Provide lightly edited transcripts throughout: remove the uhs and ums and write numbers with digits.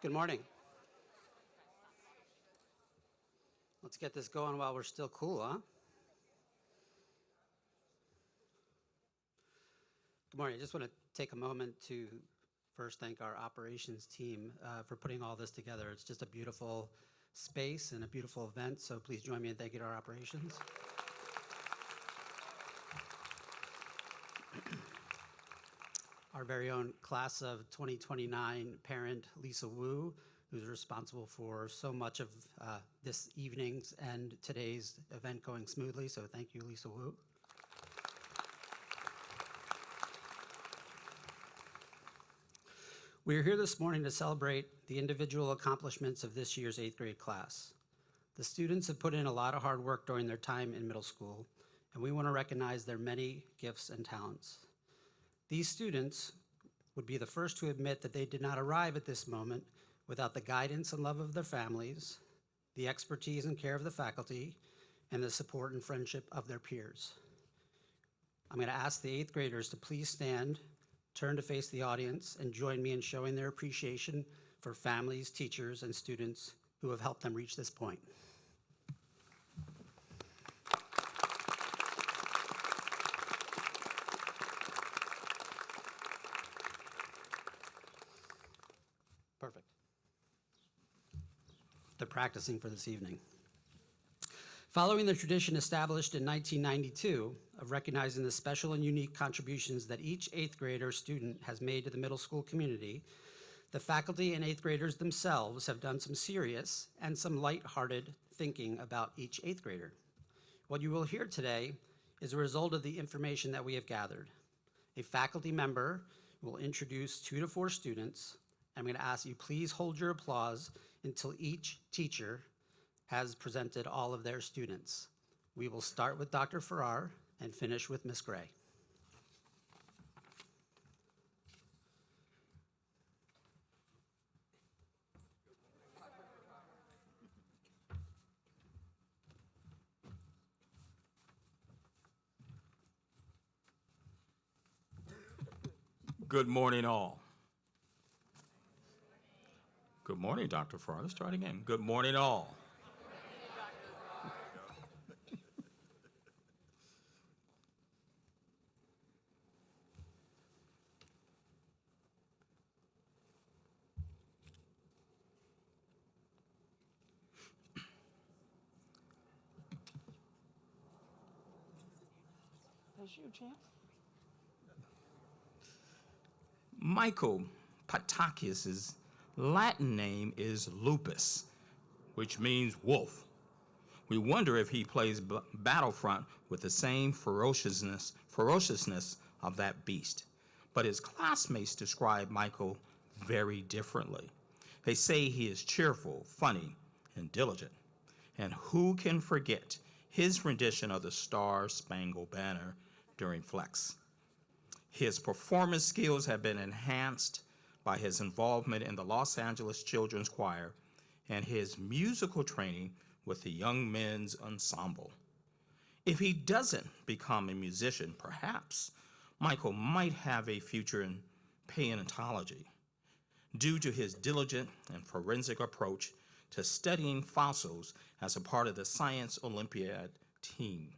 Good morning. Let's get this going while we're still cool, huh? Good morning. I just want to take a moment to first thank our operations team for putting all this together. It's just a beautiful space and a beautiful event, so please join me in thanking our operations. Our very own class of 2029 parent, Lisa Wu, who's responsible for so much of this evening's and today's event going smoothly. So thank you, Lisa Wu. We are here this morning to celebrate the individual accomplishments of this year's 8th grade class. The students have put in a lot of hard work during their time in middle school, and we want to recognize their many gifts and talents. These students would be the first to admit that they did not arrive at this moment without the guidance and love of their families, the expertise and care of the faculty, and the support and friendship of their peers. I'm going to ask the 8th graders to please stand, turn to face the audience, and join me in showing their appreciation for families, teachers, and students who have helped them reach this point. Perfect. They're practicing for this evening. Following the tradition established in 1992 of recognizing the special and unique contributions that each 8th grader student has made to the middle school community, the faculty and 8th graders themselves have done some serious and some lighthearted thinking about each 8th grader. What you will hear today is a result of the information that we have gathered. A faculty member will introduce 2 to 4 students. I'm going to ask you please hold your applause until each teacher has presented all of their students. We will start with Dr. Farrar and finish with Ms. Gray. Good morning, all. Good morning, Dr. Farrar. Let's try it again. Good morning, all. That's you, champ. Michael Patakis' Latin name is Lupus, which means wolf. We wonder if he plays Battlefront with the same ferociousness of that beast. But his classmates describe Michael very differently. They say he is cheerful, funny, and diligent. And who can forget his rendition of the Star-Spangled Banner during Flex? His performance skills have been enhanced by his involvement in the Los Angeles Children's Choir and his musical training with the Young Men's Ensemble. If he doesn't become a musician, perhaps Michael might have a future in paleontology due to his diligent and forensic approach to studying fossils as a part of the Science Olympiad team.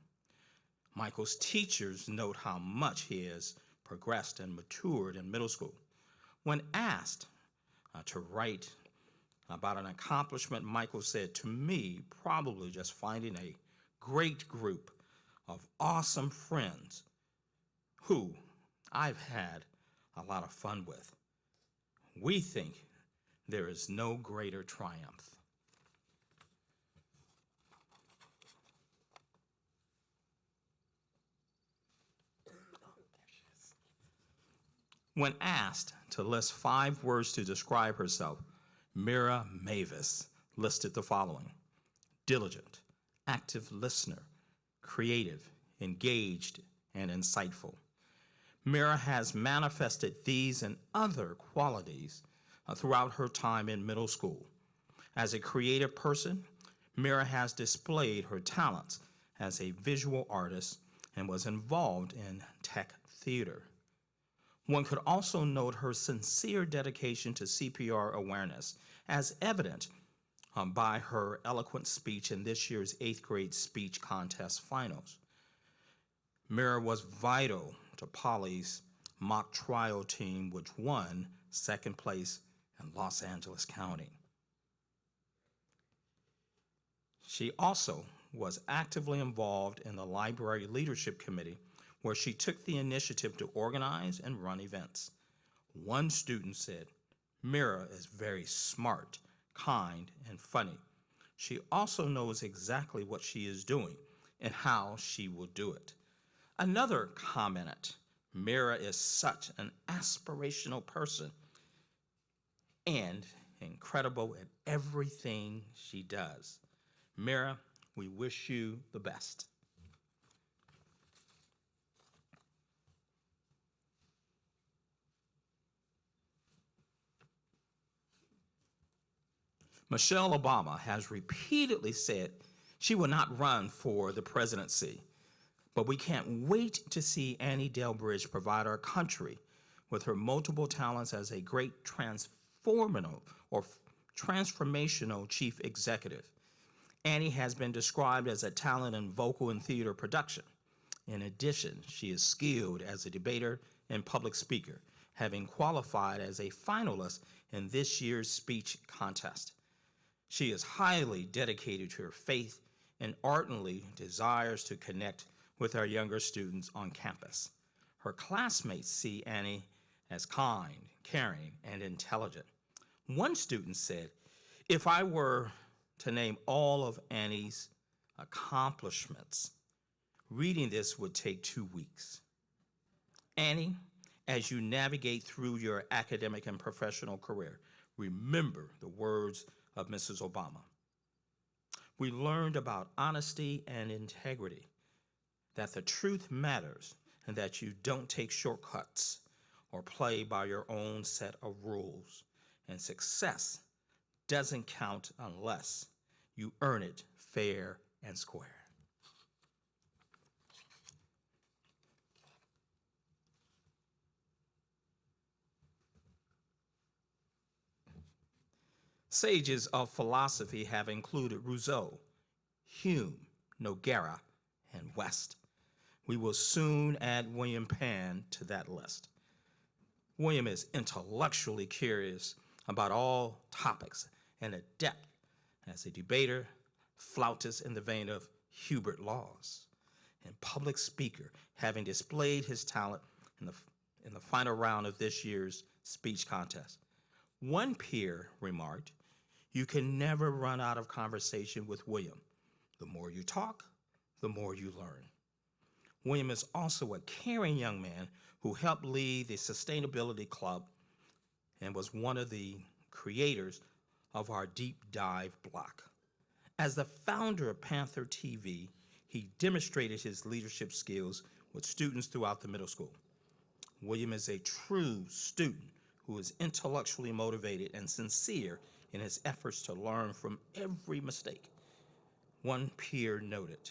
Michael's teachers note how much he has progressed and matured in middle school. When asked to write about an accomplishment, Michael said, "To me, probably just finding a great group of awesome friends who I've had a lot of fun with. We think there is no greater triumph." When asked to list 5 words to describe herself, Mira Mavis listed the following: diligent, active listener, creative, engaged, and insightful. Mira has manifested these and other qualities throughout her time in middle school. As a creative person, Mira has displayed her talents as a visual artist and was involved in tech theater. One could also note her sincere dedication to CPR awareness, as evident by her eloquent speech in this year's 8th grade speech contest finals. Mira was vital to Polly's mock trial team, which won second place in Los Angeles County. She also was actively involved in the Library Leadership Committee, where she took the initiative to organize and run events. One student said, "Mira is very smart, kind, and funny. She also knows exactly what she is doing and how she will do it." Another commented, "Mira is such an aspirational person and incredible at everything she does. Mira, we wish you the best." Michelle Obama has repeatedly said she will not run for the presidency, but we can't wait to see Annie Delbridge provide our country with her multiple talents as a great transformational chief executive. Annie has been described as a talent in vocal and theater production. In addition, she is skilled as a debater and public speaker, having qualified as a finalist in this year's speech contest. She is highly dedicated to her faith and ardently desires to connect with our younger students on campus. Her classmates see Annie as kind, caring, and intelligent. One student said, "If I were to name all of Annie's accomplishments, reading this would take 2 weeks." Annie, as you navigate through your academic and professional career, remember the words of Mrs. Obama. We learned about honesty and integrity, that the truth matters, and that you don't take shortcuts or play by your own set of rules. And success doesn't count unless you earn it fair and square. Sages of philosophy have included Rousseau, Hume, Noguera, and West. We will soon add William Penn to that list. William is intellectually curious about all topics and adept as a debater, flautist in the vein of Hubert Laws, and public speaker, having displayed his talent in the final round of this year's speech contest. One peer remarked, "You can never run out of conversation with William. The more you talk, the more you learn." William is also a caring young man who helped lead the Sustainability Club and was one of the creators of our Deep Dive block. As the founder of Panther TV, he demonstrated his leadership skills with students throughout the middle school. William is a true student who is intellectually motivated and sincere in his efforts to learn from every mistake. One peer noted,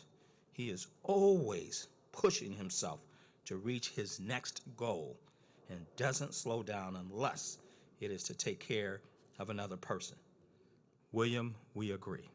"He is always pushing himself to reach his next goal and doesn't slow down unless it is to take care of another person." William, we agree.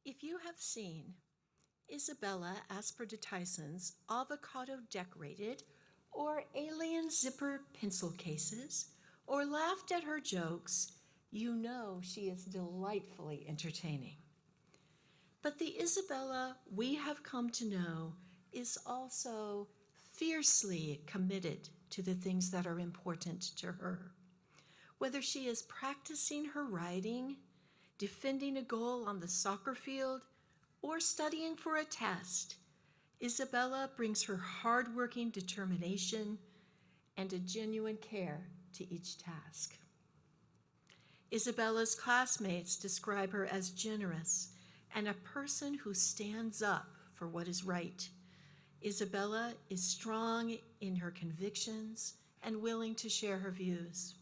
If you have seen Isabella Asperger Tyson's avocado decorated or alien zipper pencil cases, or laughed at her jokes, you know she is delightfully entertaining. But the Isabella we have come to know is also fiercely committed to the things that are important to her. Whether she is practicing her writing, defending a goal on the soccer field, or studying for a test, Isabella brings her hardworking determination and a genuine care to each task. Isabella's classmates describe her as generous and a person who stands up for what is right. Isabella is strong in her convictions and willing to share her views.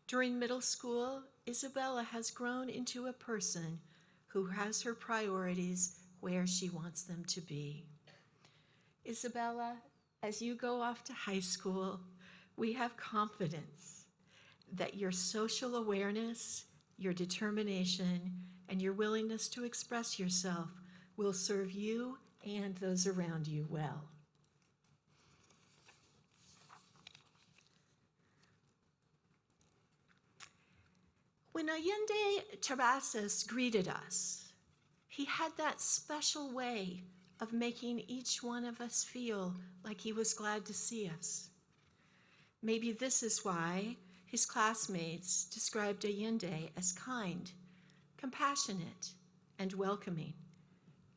During middle school, Isabella has grown into a person who has her priorities where she wants them to be. Isabella, as you go off to high school, we have confidence that your social awareness, your determination, and your willingness to express yourself will serve you and those around you well. When Allende Terrazas greeted us, he had that special way of making each one of us feel like he was glad to see us. Maybe this is why his classmates described Allende as kind, compassionate, and welcoming,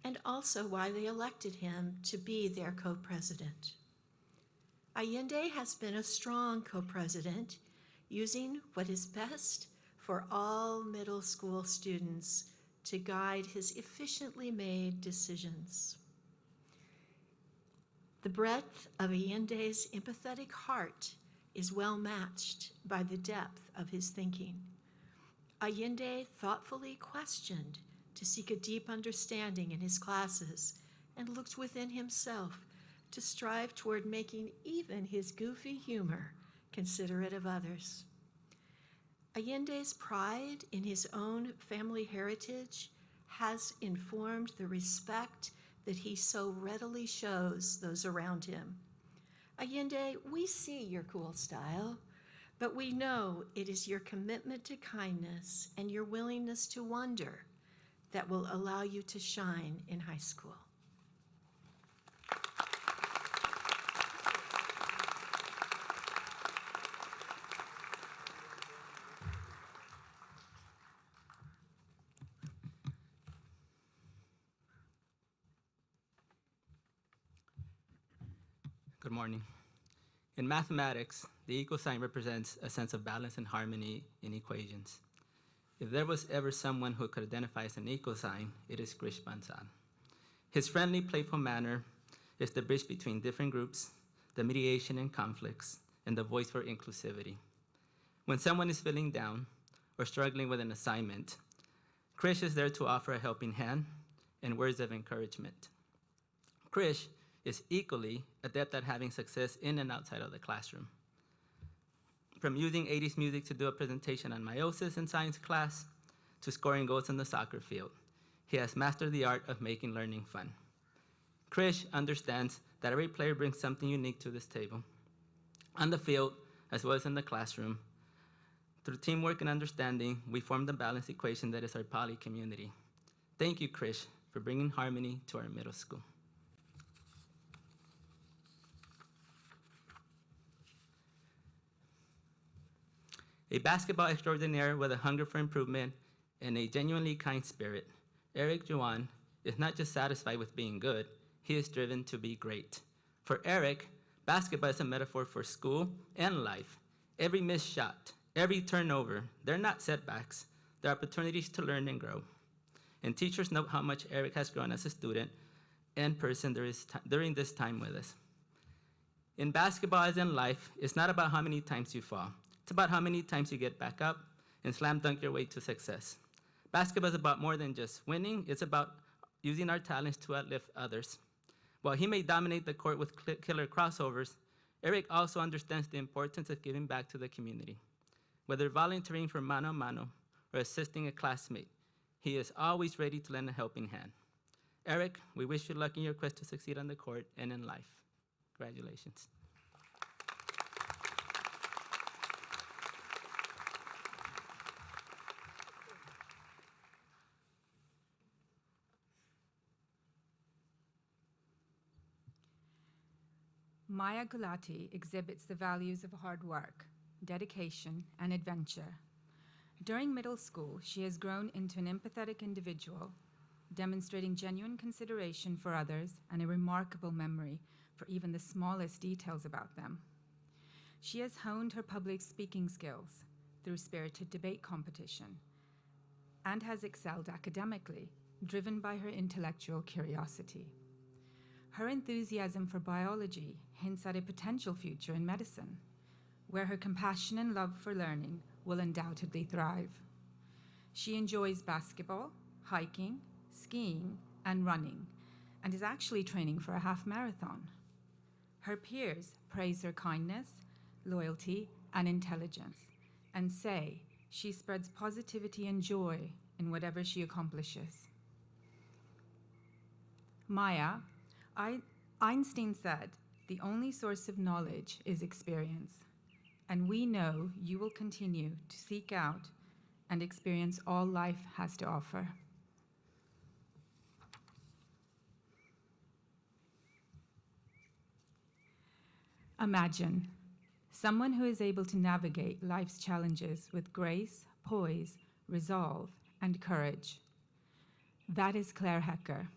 and also why they elected him to be their co-president. Allende has been a strong co-president, using what is best for all middle school students to guide his efficiently made decisions. The breadth of Allende's empathetic heart is well matched by the depth of his thinking. Allende thoughtfully questioned to seek a deep understanding in his classes and looked within himself to strive toward making even his goofy humor considerate of others. Allende's pride in his own family heritage has informed the respect that he so readily shows those around him. Allende, we see your cool style, but we know it is your commitment to kindness and your willingness to wonder that will allow you to shine in high school. Good morning. In mathematics, the equal sign represents a sense of balance and harmony in equations. If there was ever someone who could identify as an equal sign, it is Krish Bansal. His friendly, playful manner is the bridge between different groups, the mediation in conflicts, and the voice for inclusivity. When someone is feeling down or struggling with an assignment, Krish is there to offer a helping hand and words of encouragement. Krish is equally adept at having success in and outside of the classroom. From using 80s music to do a presentation on meiosis in science class, to scoring goals on the soccer field, he has mastered the art of making learning fun. Krish understands that every player brings something unique to this table, on the field as well as in the classroom. Through teamwork and understanding, we form the balanced equation that is our poly community. Thank you, Krish, for bringing harmony to our middle school. A basketball extraordinaire with a hunger for improvement and a genuinely kind spirit, Eric Juan is not just satisfied with being good, he is driven to be great. For Eric, basketball is a metaphor for school and life. Every missed shot, every turnover, they're not setbacks, they're opportunities to learn and grow. And teachers know how much Eric has grown as a student and person during this time with us. In basketball as in life, it's not about how many times you fall. It's about how many times you get back up and slam dunk your way to success. Basketball is about more than just winning. It's about using our talents to uplift others. While he may dominate the court with killer crossovers, Eric also understands the importance of giving back to the community. Whether volunteering for mano a mano or assisting a classmate, he is always ready to lend a helping hand. Eric, we wish you luck in your quest to succeed on the court and in life. Congratulations. Maya Gulati exhibits the values of hard work, dedication, and adventure. During middle school, she has grown into an empathetic individual, demonstrating genuine consideration for others and a remarkable memory for even the smallest details about them. She has honed her public speaking skills through spirited debate competition and has excelled academically, driven by her intellectual curiosity. Her enthusiasm for biology hints at a potential future in medicine, where her compassion and love for learning will undoubtedly thrive. She enjoys basketball, hiking, skiing, and running, and is actually training for a half marathon. Her peers praise her kindness, loyalty, and intelligence, and say she spreads positivity and joy in whatever she accomplishes. Maya, Einstein said, "The only source of knowledge is experience," and we know you will continue to seek out and experience all life has to offer. Imagine someone who is able to navigate life's challenges with grace, poise, resolve, and courage. That is Claire Hecker.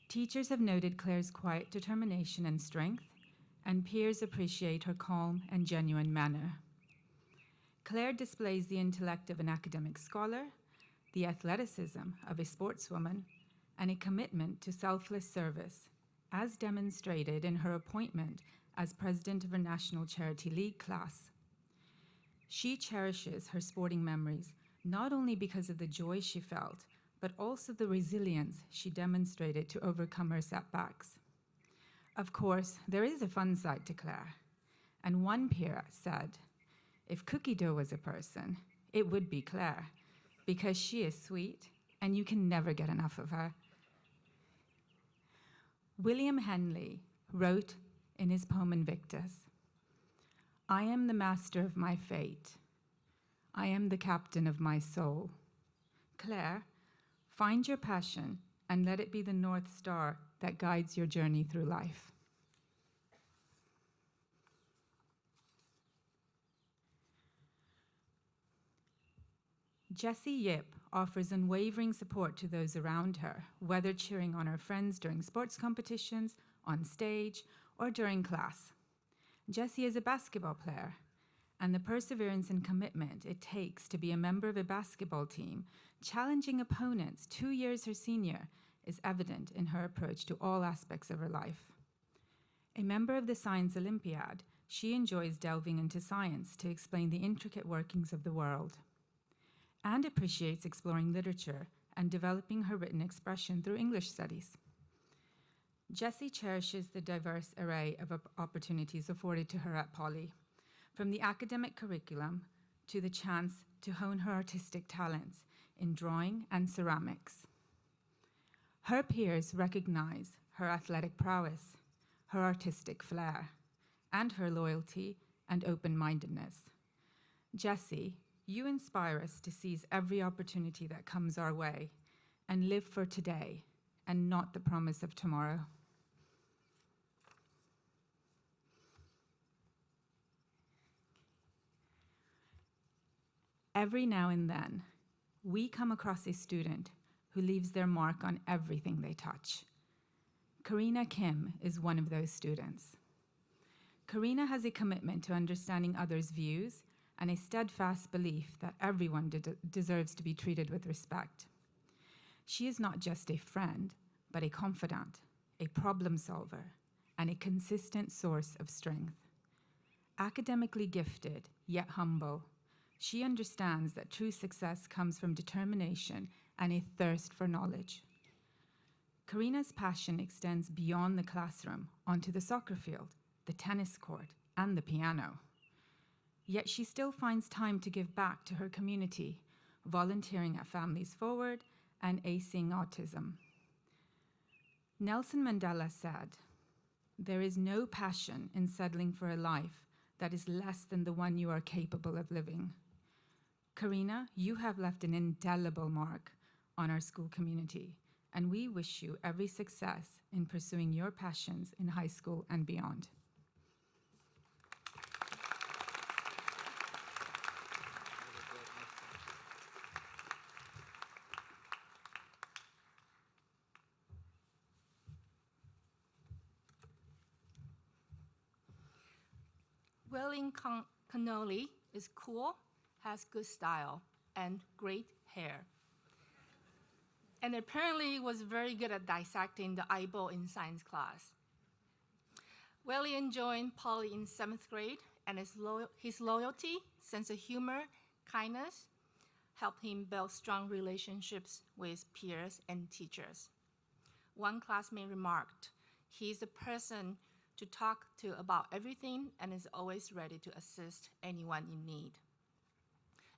Teachers have noted Claire's quiet determination and strength, and peers appreciate her calm and genuine manner. Claire displays the intellect of an academic scholar, the athleticism of a sportswoman, and a commitment to selfless service, as demonstrated in her appointment as president of her National Charity League class. She cherishes her sporting memories not only because of the joy she felt, but also the resilience she demonstrated to overcome her setbacks. Of course, there is a fun side to Claire, and one peer said, "If cookie dough was a person, it would be Claire, because she is sweet and you can never get enough of her." William Henley wrote in his poem Invictus, "I am the master of my fate. I am the captain of my soul." Claire, find your passion and let it be the North Star that guides your journey through life. Jessie Yip offers unwavering support to those around her, whether cheering on her friends during sports competitions, on stage, or during class. Jessie is a basketball player, and the perseverance and commitment it takes to be a member of a basketball team, challenging opponents 2 years her senior, is evident in her approach to all aspects of her life. A member of the Science Olympiad, she enjoys delving into science to explain the intricate workings of the world, and appreciates exploring literature and developing her written expression through English studies. Jessie cherishes the diverse array of opportunities afforded to her at Poly, from the academic curriculum to the chance to hone her artistic talents in drawing and ceramics. Her peers recognize her athletic prowess, her artistic flair, and her loyalty and open-mindedness. Jessie, you inspire us to seize every opportunity that comes our way and live for today and not the promise of tomorrow. Every now and then, we come across a student who leaves their mark on everything they touch. Karina Kim is one of those students. Karina has a commitment to understanding others' views and a steadfast belief that everyone deserves to be treated with respect. She is not just a friend, but a confidant, a problem solver, and a consistent source of strength. Academically gifted, yet humble, she understands that true success comes from determination and a thirst for knowledge. Karina's passion extends beyond the classroom onto the soccer field, the tennis court, and the piano. Yet she still finds time to give back to her community, volunteering at Families Forward and acing autism. Nelson Mandela said, "There is no passion in settling for a life that is less than the one you are capable of living." Karina, you have left an indelible mark on our school community, and we wish you every success in pursuing your passions in high school and beyond. Cannoli is cool, has good style, and great hair. And apparently was very good at dissecting the eyeball in science class. Wellian joined Polly in 7th grade, and his loyalty, sense of humor, kindness helped him build strong relationships with peers and teachers. One classmate remarked, "He's the person to talk to about everything and is always ready to assist anyone in need."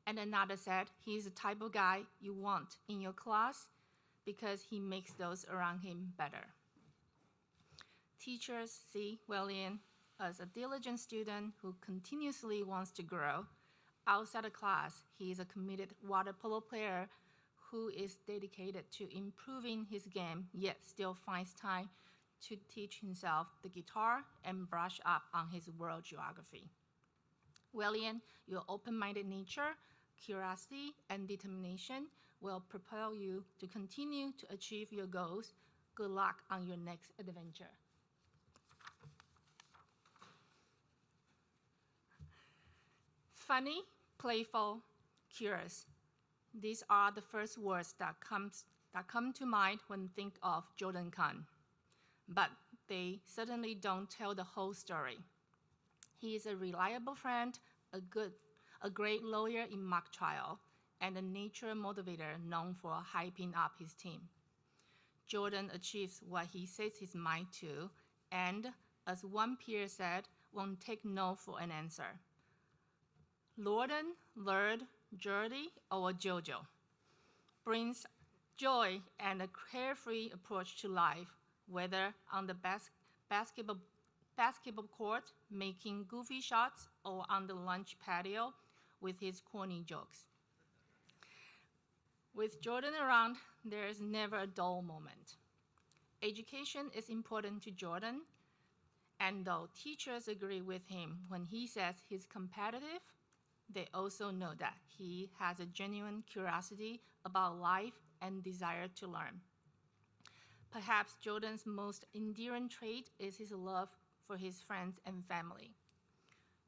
And another said, "He's the type of guy you want in your class because he makes those around him better." Teachers see Wellian as a diligent student who continuously wants to grow. Outside of class, he is a committed water polo player who is dedicated to improving his game, yet still finds time to teach himself the guitar and brush up on his world geography. Wellian, your open-minded nature, curiosity, and determination will propel you to continue to achieve your goals. Good luck on your next adventure. Funny, playful, curious. These are the first words that come to mind when think of Jordan Kahn. But they certainly don't tell the whole story. He is a reliable friend, a great lawyer in mock trial, and a nature motivator known for hyping up his team. Jordan achieves what he sets his mind to, and as one peer said, won't take no for an answer. Lorden, Lurd, Jordy, or Jojo brings joy and a carefree approach to life, whether on the basketball court making goofy shots or on the lunch patio with his corny jokes. With Jordan around, there is never a dull moment. Education is important to Jordan, and though teachers agree with him when he says he's competitive, they also know that he has a genuine curiosity about life and desire to learn. Perhaps Jordan's most endearing trait is his love for his friends and family.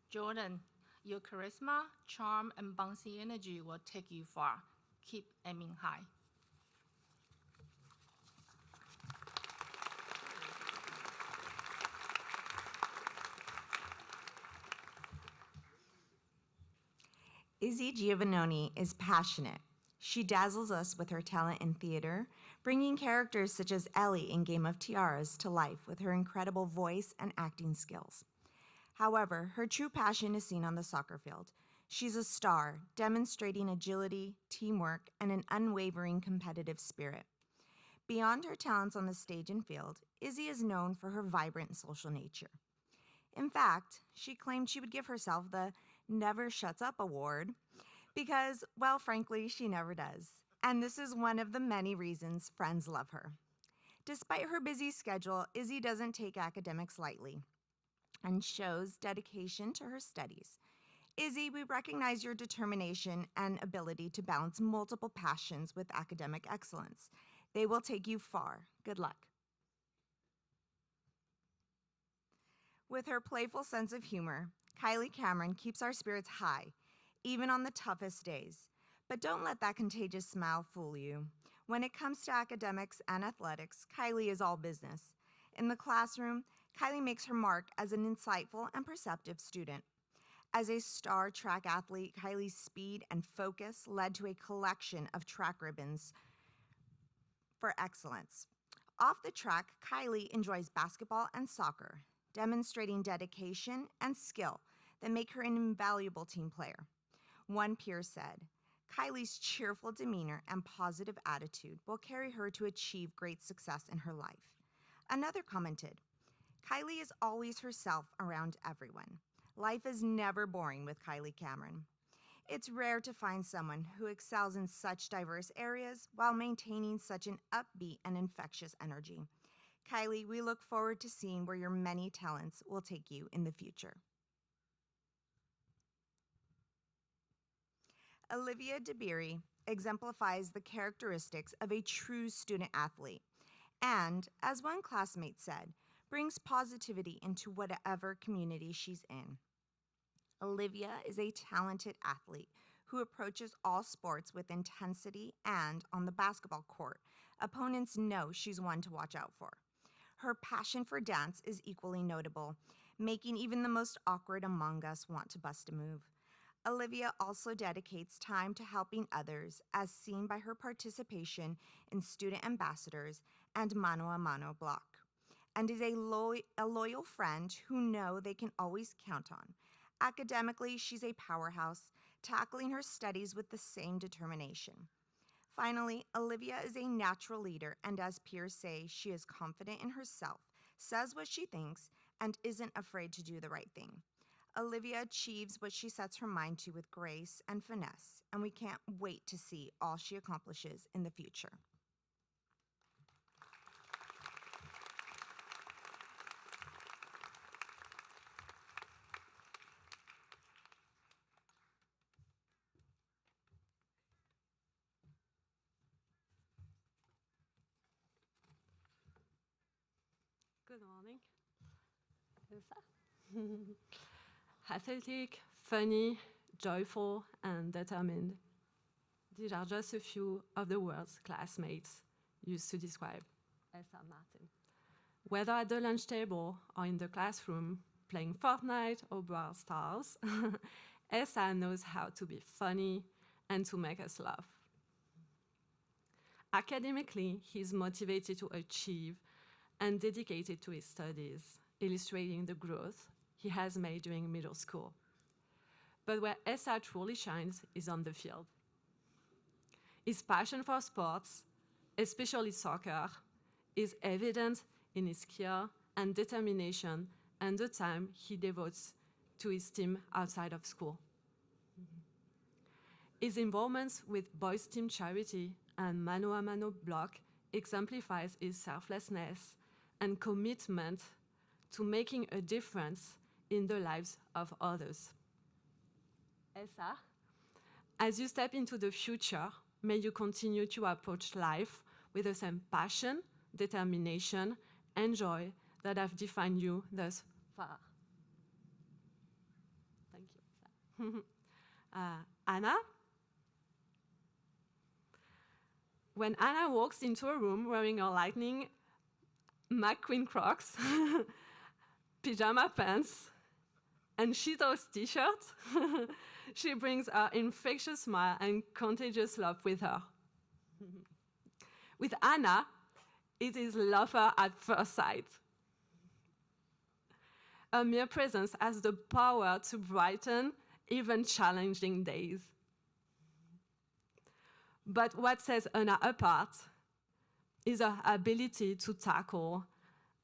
Jordan, your charisma, charm, and bouncy energy will take you far. Keep aiming high. Izzy Giovannoni is passionate. She dazzles us with her talent in theater, bringing characters such as Ellie in Game of Tiaras to life with her incredible voice and acting skills. However, her true passion is seen on the soccer field. She's a star, demonstrating agility, teamwork, and an unwavering competitive spirit. Beyond her talents on the stage and field, Izzy is known for her vibrant social nature. In fact, she claimed she would give herself the Never Shuts Up award because, well, frankly, she never does. And this is one of the many reasons friends love her. Despite her busy schedule, Izzy doesn't take academics lightly and shows dedication to her studies. Izzy, we recognize your determination and ability to balance multiple passions with academic excellence. They will take you far. Good luck. With her playful sense of humor, Kylie Cameron keeps our spirits high, even on the toughest days. But don't let that contagious smile fool you. When it comes to academics and athletics, Kylie is all business. In the classroom, Kylie makes her mark as an insightful and perceptive student. As a star track athlete, Kylie's speed and focus led to a collection of track ribbons for excellence. Off the track, Kylie enjoys basketball and soccer, demonstrating dedication and skill that make her an invaluable team player. One peer said, "Kylie's cheerful demeanor and positive attitude will carry her to achieve great success in her life." Another commented, "Kylie is always herself around everyone. Life is never boring with Kylie Cameron." It's rare to find someone who excels in such diverse areas while maintaining such an upbeat and infectious energy. Kylie, we look forward to seeing where your many talents will take you in the future. Olivia DeBeery exemplifies the characteristics of a true student athlete and, as one classmate said, brings positivity into whatever community she's in. Olivia is a talented athlete who approaches all sports with intensity, and on the basketball court, opponents know she's one to watch out for. Her passion for dance is equally notable, making even the most awkward among us want to bust a move. Olivia also dedicates time to helping others, as seen by her participation in Student Ambassadors and Mano a Mano Block, and is a loyal friend who know they can always count on. Academically, she's a powerhouse, tackling her studies with the same determination. Finally, Olivia is a natural leader, and as peers say, she is confident in herself, says what she thinks, and isn't afraid to do the right thing. Olivia achieves what she sets her mind to with grace and finesse, and we can't wait to see all she accomplishes in the future. Good morning. Elsa. Athletic, funny, joyful, and determined. These are just a few of the words classmates used to describe Elsa Martin. Whether at the lunch table or in the classroom, playing Fortnite or Brawl Stars, Elsa knows how to be funny and to make us laugh. Academically, he's motivated to achieve and dedicated to his studies, illustrating the growth he has made during middle school. But where Elsa truly shines is on the field. His passion for sports, especially soccer, is evident in his skill and determination and the time he devotes to his team outside of school. His involvement with Boys Team Charity and Mano a Mano Block exemplifies his selflessness and commitment to making a difference in the lives of others. Elsa, as you step into the future, may you continue to approach life with the same passion, determination, and joy that have defined you thus far. Thank you. Anna? When Anna walks into a room wearing her Lightning McQueen Crocs, pajama pants, and Cheetos t-shirt, she brings her infectious smile and contagious love with her. With Anna, it is love at first sight. Her mere presence has the power to brighten even challenging days. But what sets Anna apart is her ability to tackle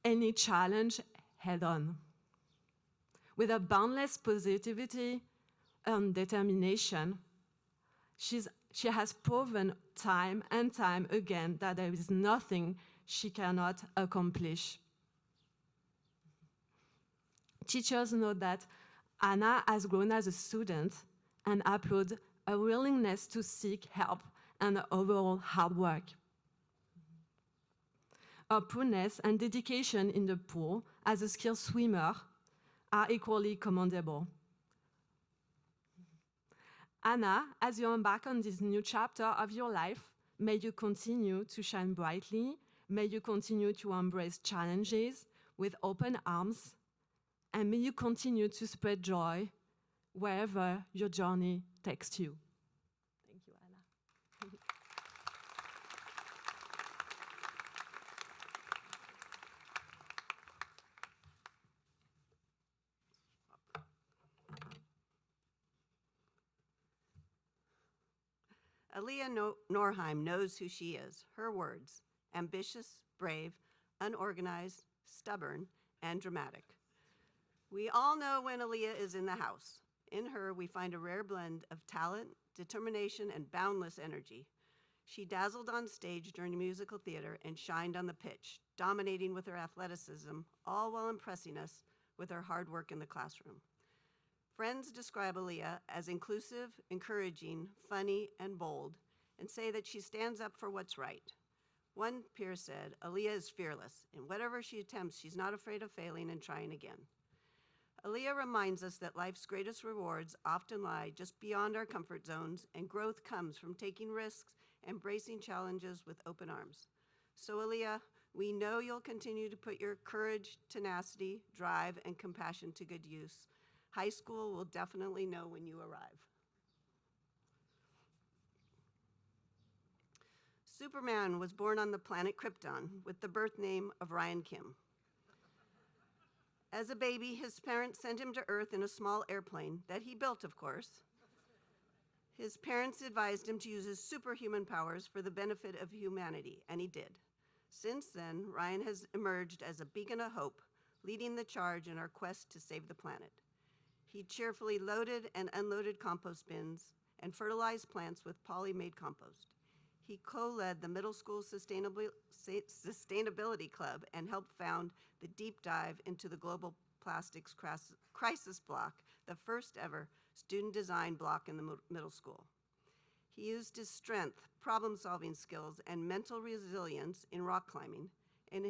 any challenge head-on. With her boundless positivity and determination, she has proven time and time again that there is nothing she cannot accomplish. Teachers know that Anna has grown as a student and applaud a willingness to seek help and overall hard work. Her prudence and dedication in the pool as a skilled swimmer are equally commendable. Anna, as you embark on this new chapter of your life, may you continue to shine brightly, may you continue to embrace challenges with open arms, and may you continue to spread joy wherever your journey takes you. Thank you, Anna. Aaliyah Norheim knows who she is. Her words: ambitious, brave, unorganized, stubborn, and dramatic. We all know when Aaliyah is in the house. In her, we find a rare blend of talent, determination, and boundless energy. She dazzled on stage during musical theater and shined on the pitch, dominating with her athleticism, all while impressing us with her hard work in the classroom. Friends describe Aaliyah as inclusive, encouraging, funny, and bold, and say that she stands up for what's right. One peer said, Aaliyah is fearless. In whatever she attempts, she's not afraid of failing and trying again. Aaliyah reminds us that life's greatest rewards often lie just beyond our comfort zones, and growth comes from taking risks, embracing challenges with open arms. So Aaliyah, we know you'll continue to put your courage, tenacity, drive, and compassion to good use. High school will definitely know when you arrive. Superman was born on the planet Krypton with the birth name of Ryan Kim. As a baby, his parents sent him to Earth in a small airplane that he built, of course. His parents advised him to use his superhuman powers for the benefit of humanity, and he did. Since then, Ryan has emerged as a beacon of hope, leading the charge in our quest to save the planet. He cheerfully loaded and unloaded compost bins and fertilized plants with poly-made compost. He co-led the Middle School Sustainability Club and helped found the Deep Dive into the Global Plastics Crisis Block, the first ever student design block in the middle school. He used his strength, problem-solving skills, and mental resilience in rock climbing, and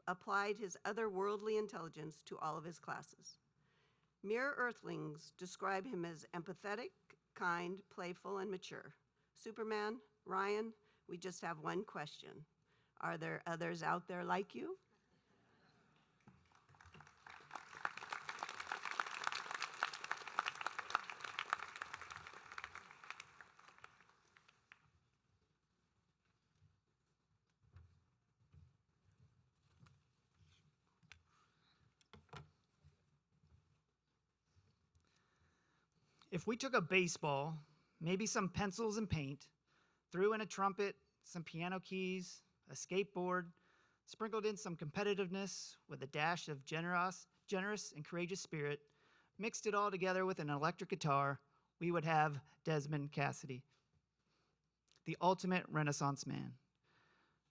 applied his otherworldly intelligence to all of his classes. Mere Earthlings describe him as empathetic, kind, playful, and mature. Superman, Ryan, we just have one question. Are there others out there like you? If we took a baseball, maybe some pencils and paint, threw in a trumpet, some piano keys, a skateboard, sprinkled in some competitiveness with a dash of generous and courageous spirit, mixed it all together with an electric guitar, we would have Desmond Cassidy, the ultimate Renaissance man.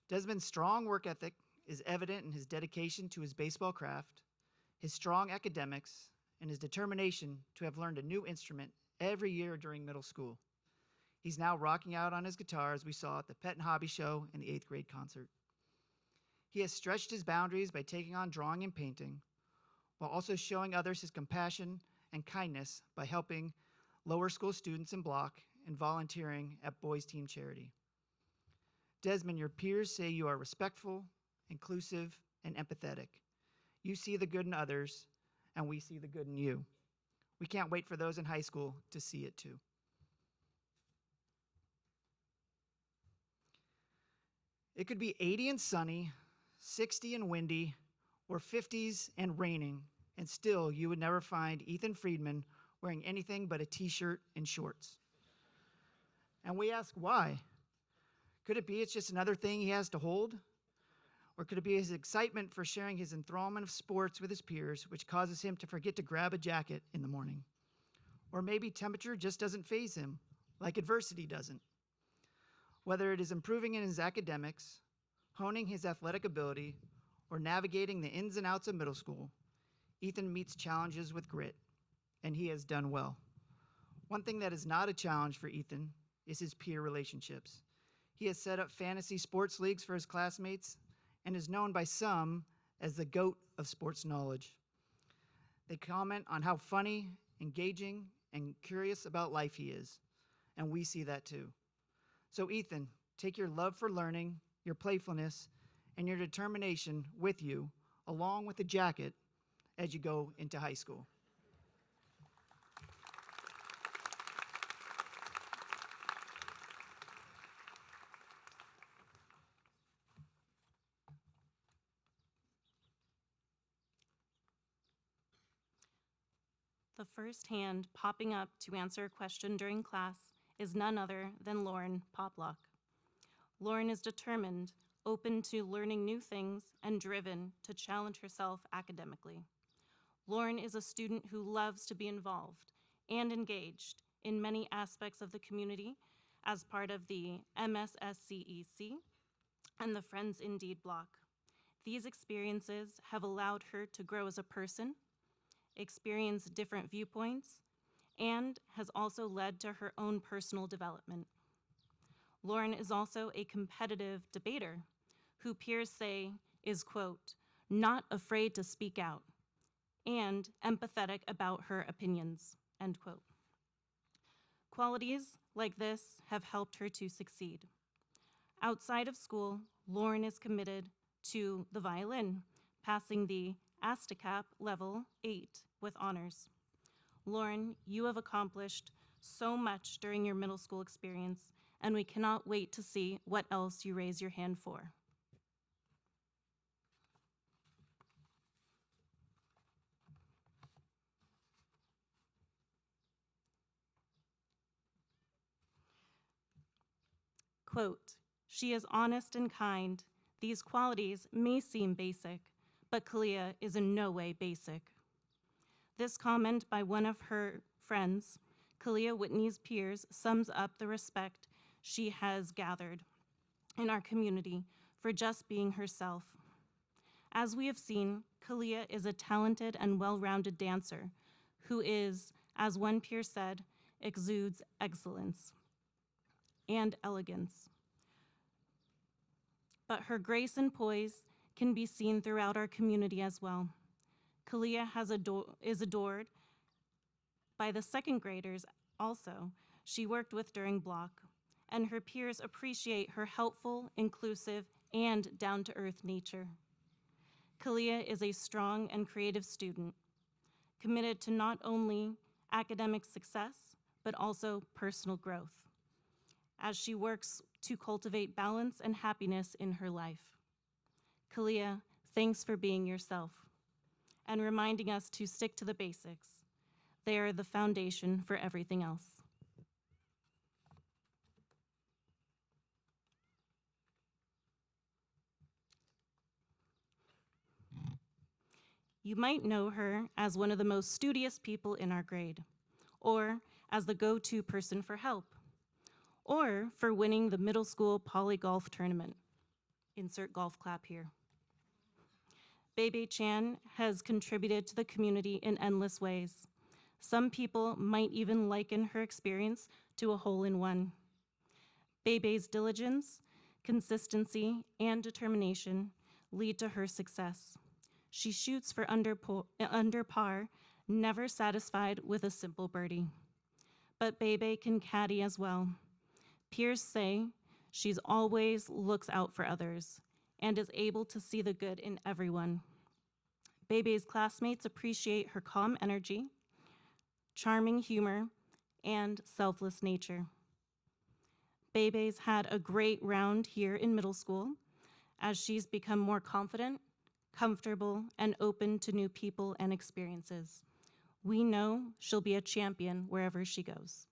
Desmond's strong work ethic is evident in his dedication to his baseball craft, his strong academics, and his determination to have learned a new instrument every year during middle school. He's now rocking out on his guitar, as we saw at the Pet and Hobby Show and the 8th grade concert. He has stretched his boundaries by taking on drawing and painting, while also showing others his compassion and kindness by helping lower school students in block and volunteering at Boys Team Charity. Desmond, your peers say you are respectful, inclusive, and empathetic. You see the good in others, and we see the good in you. We can't wait for those in high school to see it too. It could be 80 and sunny, 60 and windy, or 50s and raining, and still you would never find Ethan Friedman wearing anything but a t-shirt and shorts. And we ask why? Could it be it's just another thing he has to hold? Or could it be his excitement for sharing his enthrallment of sports with his peers, which causes him to forget to grab a jacket in the morning? Or maybe temperature just doesn't faze him, like adversity doesn't. Whether it is improving in his academics, honing his athletic ability, or navigating the ins and outs of middle school, Ethan meets challenges with grit, and he has done well. One thing that is not a challenge for Ethan is his peer relationships. He has set up fantasy sports leagues for his classmates and is known by some as the GOAT of sports knowledge. They comment on how funny, engaging, and curious about life he is, and we see that too. So Ethan, take your love for learning, your playfulness, and your determination with you, along with the jacket, as you go into high school. The first hand popping up to answer a question during class is none other than Lauren Poplock. Lauren is determined, open to learning new things, and driven to challenge herself academically. Lauren is a student who loves to be involved and engaged in many aspects of the community as part of the MSSCEC and the Friends Indeed block. These experiences have allowed her to grow as a person, experience different viewpoints, and has also led to her own personal development. Lauren is also a competitive debater who peers say is, quote, not afraid to speak out, and empathetic about her opinions, end quote. Qualities like this have helped her to succeed. Outside of school, Lauren is committed to the violin, passing the ASTACAP level 8 with honors. Lauren, you have accomplished so much during your middle school experience, and we cannot wait to see what else you raise your hand for. Quote, she is honest and kind. These qualities may seem basic, but Kalia is in no way basic. This comment by one of her friends, Kalia Whitney's peers, sums up the respect she has gathered in our community for just being herself. As we have seen, Kalia is a talented and well-rounded dancer who is, as one peer said, exudes excellence and elegance. But her grace and poise can be seen throughout our community as well. Kalia is adored by the second graders also she worked with during block, and her peers appreciate her helpful, inclusive, and down-to-earth nature. Kalia is a strong and creative student, committed to not only academic success, but also personal growth, as she works to cultivate balance and happiness in her life. Kalia, thanks for being yourself and reminding us to stick to the basics. They are the foundation for everything else. You might know her as one of the most studious people in our grade, or as the go-to person for help, or for winning the middle school poly golf tournament. Insert golf clap here. Bebe Chan has contributed to the community in endless ways. Some people might even liken her experience to a hole-in-one. Bebe's diligence, consistency, and determination lead to her success. She shoots for under par, never satisfied with a simple birdie. But Bebe can caddy as well. Peers say she's always looks out for others and is able to see the good in everyone. Bebe's classmates appreciate her calm energy, charming humor, and selfless nature. Bebe's had a great round here in middle school as she's become more confident, comfortable, and open to new people and experiences. We know she'll be a champion wherever she goes.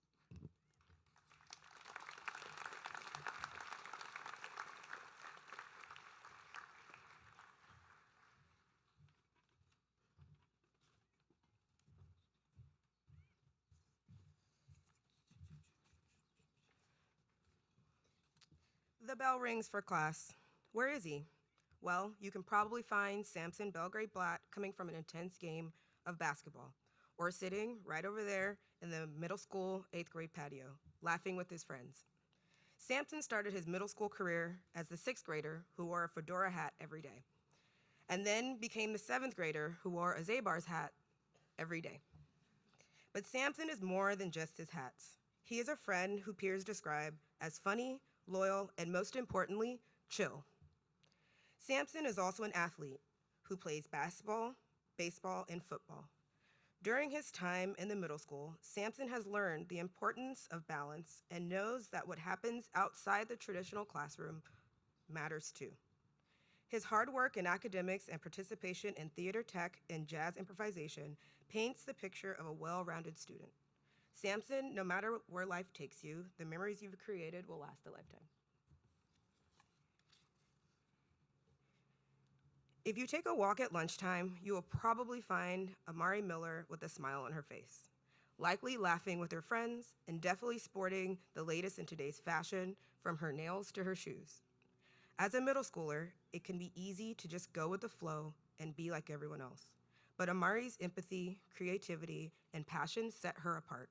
The bell rings for class. Where is he? Well, you can probably find Samson Belgrade Blatt coming from an intense game of basketball, or sitting right over there in the middle school 8th grade patio, laughing with his friends. Samson started his middle school career as the 6th grader who wore a fedora hat every day, and then became the 7th grader who wore a Zabar's hat every day. But Samson is more than just his hats. He is a friend who peers describe as funny, loyal, and most importantly, chill. Samson is also an athlete who plays basketball, baseball, and football. During his time in the middle school, Samson has learned the importance of balance and knows that what happens outside the traditional classroom matters too. His hard work in academics and participation in theater tech and jazz improvisation paints the picture of a well-rounded student. Samson, no matter where life takes you, the memories you've created will last a lifetime. If you take a walk at lunchtime, you will probably find Amari Miller with a smile on her face, likely laughing with her friends and definitely sporting the latest in today's fashion, from her nails to her shoes. As a middle schooler, it can be easy to just go with the flow and be like everyone else. But Amari's empathy, creativity, and passion set her apart.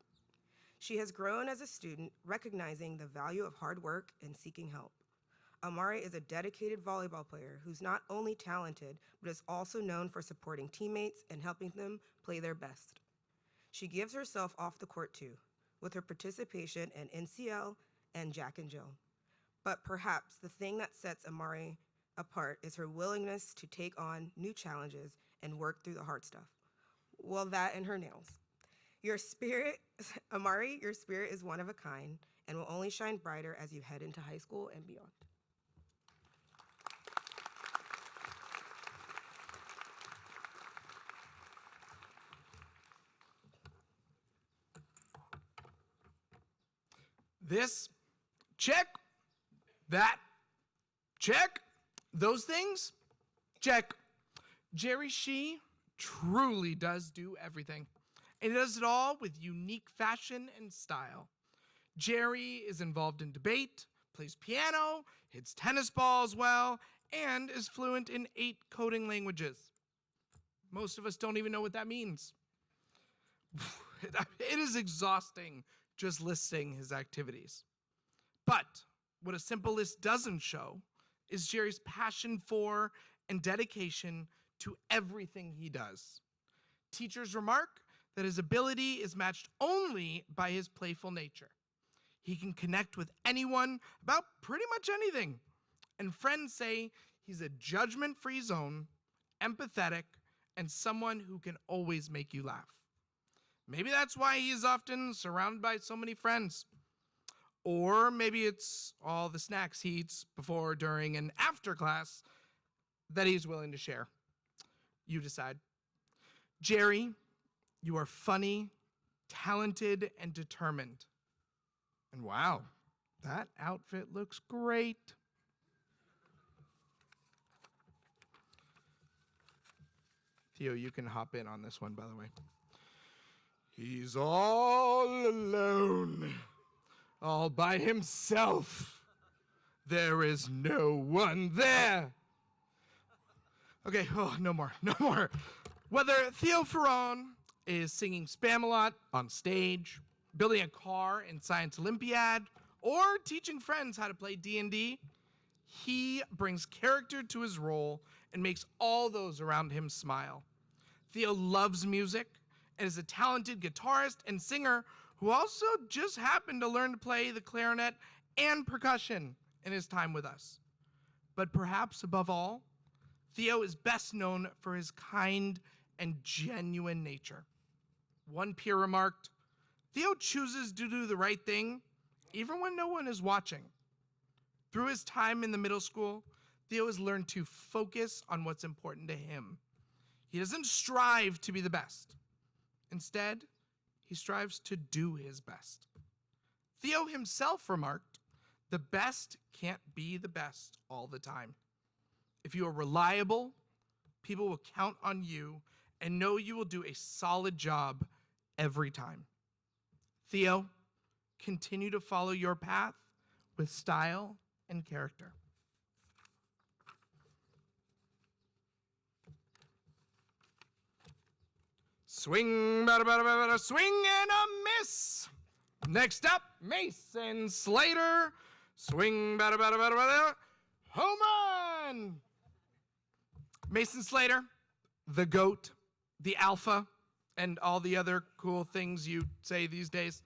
She has grown as a student, recognizing the value of hard work and seeking help. Amari is a dedicated volleyball player who's not only talented, but is also known for supporting teammates and helping them play their best. She gives herself off the court too, with her participation in NCL and Jack and Jill. But perhaps the thing that sets Amari apart is her willingness to take on new challenges and work through the hard stuff. Well, that and her nails. Your spirit, Amari, your spirit is one of a kind and will only shine brighter as you head into high school and beyond. This, check. That, check. Those things, check. Jerry Shee truly does do everything, and he does it all with unique fashion and style. Jerry is involved in debate, plays piano, hits tennis balls well, and is fluent in 8 coding languages. Most of us don't even know what that means. It is exhausting just listing his activities. But what a simple list doesn't show is Jerry's passion for and dedication to everything he does. Teachers remark that his ability is matched only by his playful nature. He can connect with anyone about pretty much anything. And friends say he's a judgment-free zone, empathetic, and someone who can always make you laugh. Maybe that's why he is often surrounded by so many friends. Or maybe it's all the snacks he eats before, during, and after class that he's willing to share. You decide. Jerry, you are funny, talented, and determined. And wow, that outfit looks great. Theo, you can hop in on this one, by the way. He's all alone, all by himself. There is no one there. Okay, no more. Whether Theo Ferron is singing Spamalot on stage, building a car in Science Olympiad, or teaching friends how to play D&D, he brings character to his role and makes all those around him smile. Theo loves music and is a talented guitarist and singer who also just happened to learn to play the clarinet and percussion in his time with us. But perhaps above all, Theo is best known for his kind and genuine nature. One peer remarked, "Theo chooses to do the right thing even when no one is watching." Through his time in the middle school, Theo has learned to focus on what's important to him. He doesn't strive to be the best. Instead, he strives to do his best. Theo himself remarked, "The best can't be the best all the time. If you are reliable, people will count on you and know you will do a solid job every time." Theo, continue to follow your path with style and character. Swing, bada, bada, bada, bada, swing and a miss. Next up, Mason Slater. Swing, bada, bada, bada, bada, home run. Mason Slater, the GOAT, the alpha, and all the other cool things you say these days.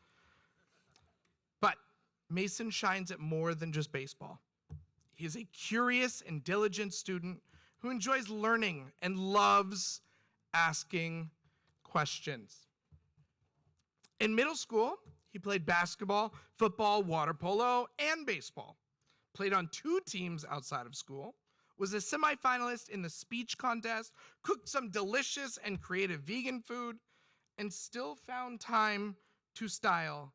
But Mason shines at more than just baseball. He is a curious and diligent student who enjoys learning and loves asking questions. In middle school, he played basketball, football, water polo, and baseball. Played on 2 teams outside of school, was a semifinalist in the speech contest, cooked some delicious and creative vegan food, and still found time to style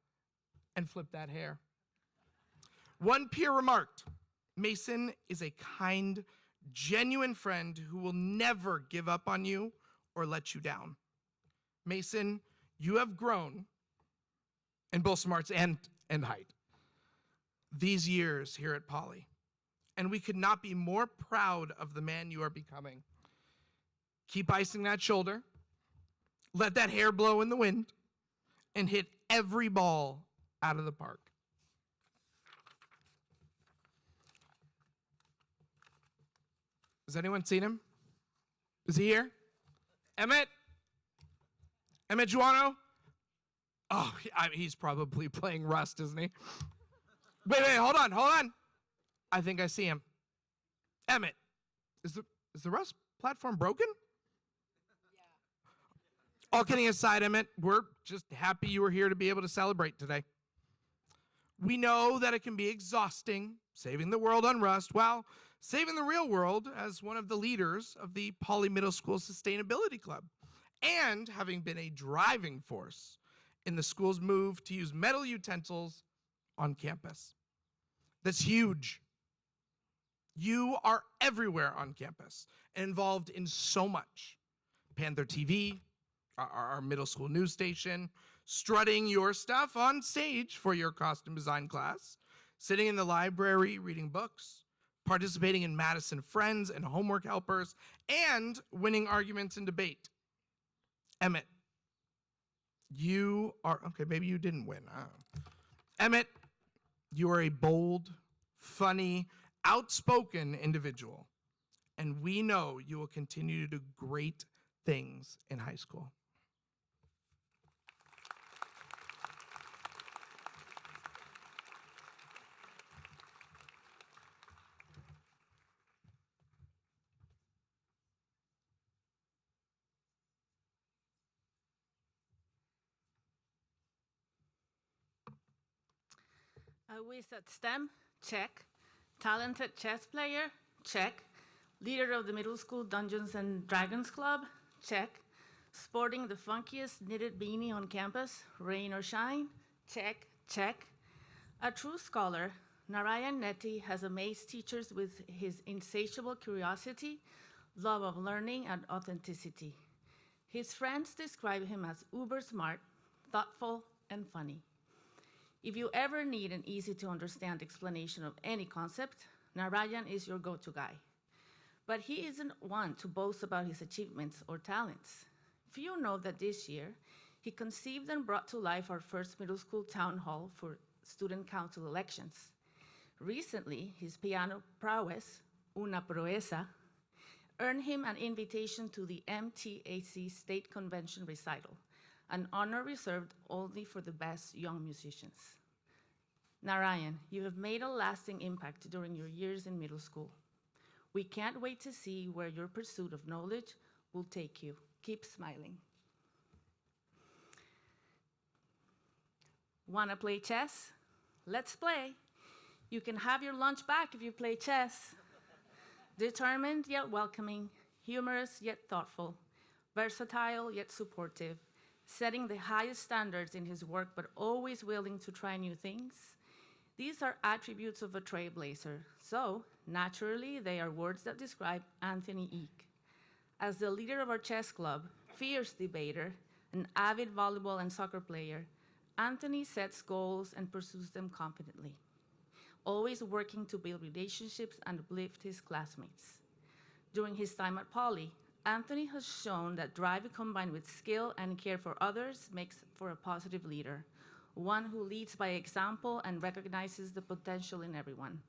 and flip that hair. One peer remarked, "Mason is a kind, genuine friend who will never give up on you or let you down." Mason, you have grown in both smarts and height these years here at Poly, and we could not be more proud of the man you are becoming. Keep icing that shoulder, let that hair blow in the wind, and hit every ball out of the park. Has anyone seen him? Is he here? Emmett? Emmett Juano? Oh, he's probably playing Rust, isn't he? Wait, hold on. I think I see him. Emmett, is the Rust platform broken? Yeah. All kidding aside, Emmett, we're just happy you were here to be able to celebrate today. We know that it can be exhausting saving the world on Rust while saving the real world as one of the leaders of the Poly Middle School Sustainability Club, and having been a driving force in the school's move to use metal utensils on campus. That's huge. You are everywhere on campus and involved in so much. Panther TV, our middle school news station, strutting your stuff on stage for your costume design class, sitting in the library reading books, participating in Madison Friends and homework helpers, and winning arguments in debate. Emmett, you are, okay, maybe you didn't win. Emmett, you are a bold, funny, outspoken individual, and we know you will continue to do great things in high school. A whiz at STEM? Check. Talented chess player? Check. Leader of the middle school Dungeons and Dragons Club? Check. Sporting the funkiest knitted beanie on campus? Rain or shine? Check, check. A true scholar, Narayan Neti has amazed teachers with his insatiable curiosity, love of learning, and authenticity. His friends describe him as uber smart, thoughtful, and funny. If you ever need an easy-to-understand explanation of any concept, Narayan is your go-to guy. But he isn't one to boast about his achievements or talents. Few know that this year, he conceived and brought to life our first middle school town hall for student council elections. Recently, his piano prowess, una proeza, earned him an invitation to the MTAC State Convention recital, an honor reserved only for the best young musicians. Narayan, you have made a lasting impact during your years in middle school. We can't wait to see where your pursuit of knowledge will take you. Keep smiling. Wanna play chess? Let's play. You can have your lunch back if you play chess. Determined yet welcoming, humorous yet thoughtful, versatile yet supportive, setting the highest standards in his work but always willing to try new things. These are attributes of a trailblazer, so naturally they are words that describe Anthony Eek. As the leader of our chess club, fierce debater, an avid volleyball and soccer player, Anthony sets goals and pursues them confidently, always working to build relationships and uplift his classmates. During his time at Poly, Anthony has shown that drive combined with skill and care for others makes for a positive leader, one who leads by example and recognizes the potential in everyone.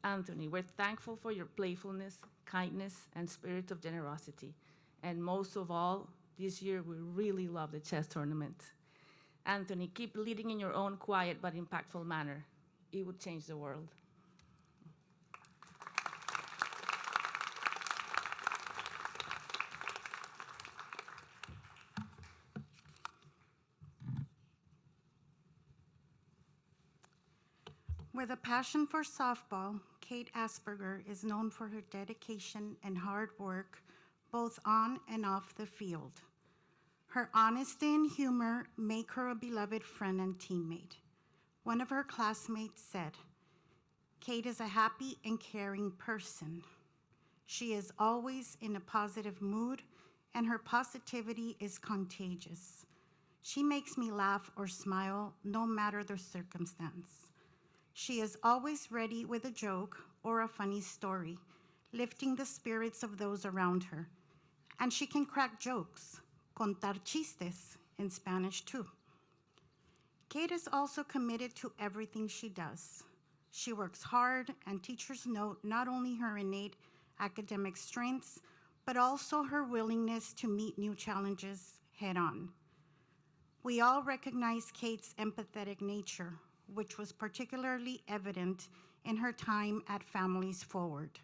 Anthony, we're thankful for your playfulness, kindness, and spirit of generosity. And most of all, this year we really love the chess tournament. Anthony, keep leading in your own quiet but impactful manner. It would change the world. With a passion for softball, Kate Asperger is known for her dedication and hard work, both on and off the field. Her honesty and humor make her a beloved friend and teammate. One of her classmates said, "Kate is a happy and caring person. She is always in a positive mood, and her positivity is contagious. She makes me laugh or smile no matter the circumstance. She is always ready with a joke or a funny story, lifting the spirits of those around her. And she can crack jokes, contar chistes in Spanish too. Kate is also committed to everything she does. She works hard, and teachers note not only her innate academic strengths, but also her willingness to meet new challenges head on. We all recognize Kate's empathetic nature, which was particularly evident in her time at Families Forward.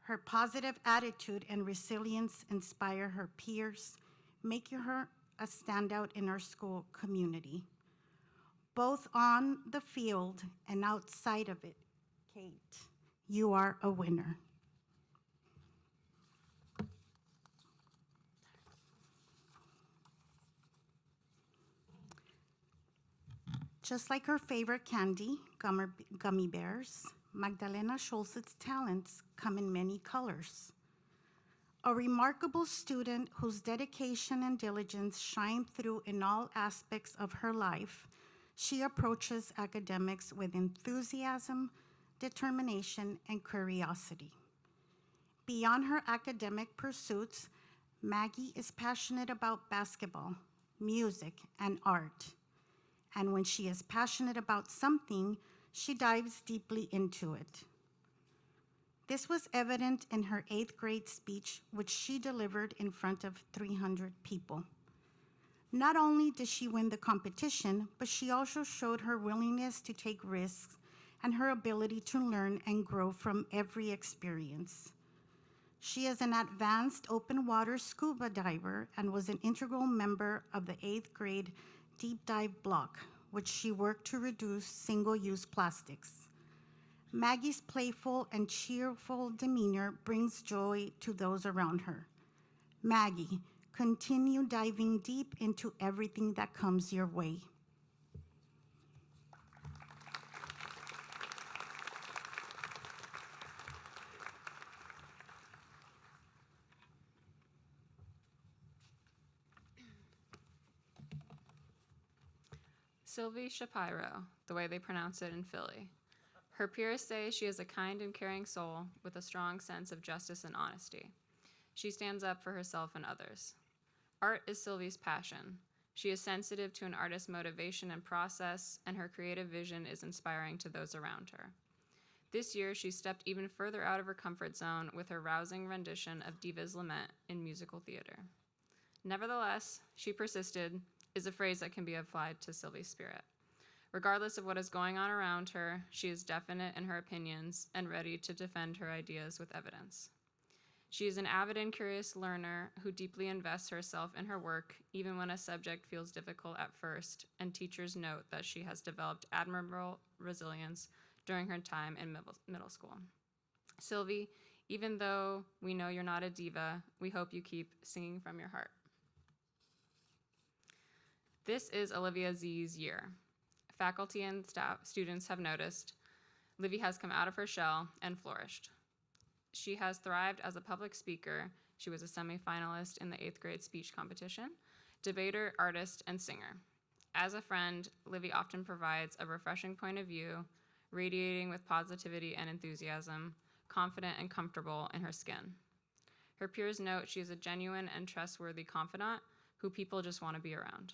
Her positive attitude and resilience inspire her peers, making her a standout in our school community. Both on the field and outside of it, Kate, you are a winner. Just like her favorite candy, gummy bears, Magdalena Schultz's talents come in many colors. A remarkable student whose dedication and diligence shine through in all aspects of her life, she approaches academics with enthusiasm, determination, and curiosity. Beyond her academic pursuits, Maggie is passionate about basketball, music, and art. And when she is passionate about something, she dives deeply into it. This was evident in her 8th grade speech, which she delivered in front of 300 people. Not only did she win the competition, but she also showed her willingness to take risks and her ability to learn and grow from every experience. She is an advanced open water scuba diver and was an integral member of the 8th grade deep dive block, which she worked to reduce single-use plastics. Maggie's playful and cheerful demeanor brings joy to those around her. Maggie, continue diving deep into everything that comes your way. Sylvie Shapiro, the way they pronounce it in Philly. Her peers say she is a kind and caring soul with a strong sense of justice and honesty. She stands up for herself and others. Art is Sylvie's passion. She is sensitive to an artist's motivation and process, and her creative vision is inspiring to those around her. This year, she stepped even further out of her comfort zone with her rousing rendition of Diva's Lament in musical theater. Nevertheless, she persisted is a phrase that can be applied to Sylvie's spirit. Regardless of what is going on around her, she is definite in her opinions and ready to defend her ideas with evidence. She is an avid and curious learner who deeply invests herself in her work, even when a subject feels difficult at first, and teachers note that she has developed admirable resilience during her time in middle school. Sylvie, even though we know you're not a diva, we hope you keep singing from your heart. This is Olivia Z's year. Faculty and staff, students have noticed Livy has come out of her shell and flourished. She has thrived as a public speaker. She was a semifinalist in the 8th grade speech competition, debater, artist, and singer. As a friend, Livy often provides a refreshing point of view, radiating with positivity and enthusiasm, confident and comfortable in her skin. Her peers note she is a genuine and trustworthy confidant who people just want to be around.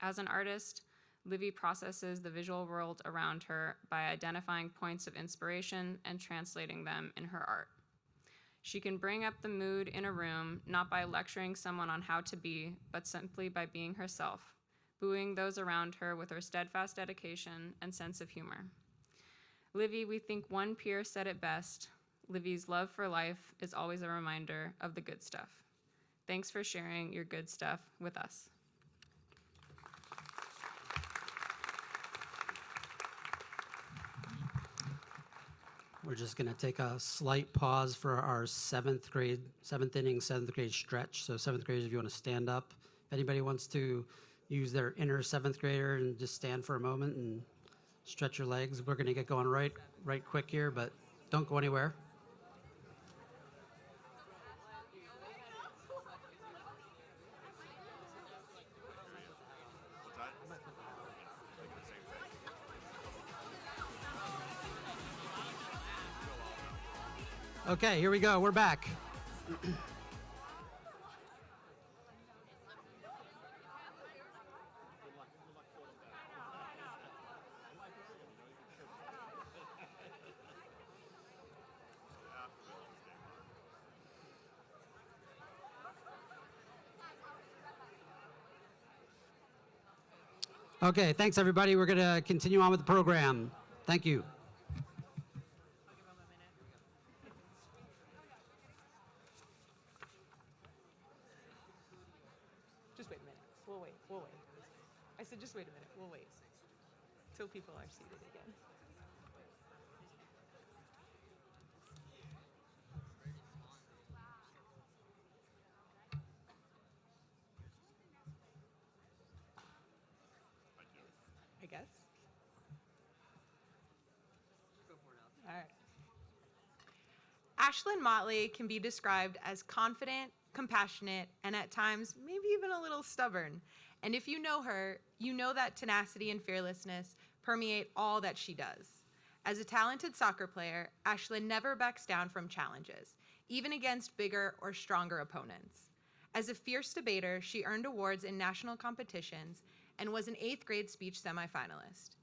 As an artist, Livy processes the visual world around her by identifying points of inspiration and translating them in her art. She can bring up the mood in a room, not by lecturing someone on how to be, but simply by being herself, buoying those around her with her steadfast dedication and sense of humor. Livy, we think one peer said it best, Livy's love for life is always a reminder of the good stuff. Thanks for sharing your good stuff with us. We're just going to take a slight pause for our seventh inning, seventh grade stretch. So seventh graders, if you want to stand up. If anybody wants to use their inner seventh grader and just stand for a moment and stretch your legs, we're going to get going right quick here, but don't go anywhere. Okay, here we go. We're back. Okay, thanks, everybody. We're going to continue on with the program. Thank you. Just wait a minute. We'll wait. We'll wait. I said, just wait a minute. We'll wait till people are seated again. I guess. All right. Ashlyn Motley can be described as confident, compassionate, and at times maybe even a little stubborn. And if you know her, you know that tenacity and fearlessness permeate all that she does. As a talented soccer player, Ashlyn never backs down from challenges, even against bigger or stronger opponents. As a fierce debater, she earned awards in national competitions and was an 8th grade speech semifinalist.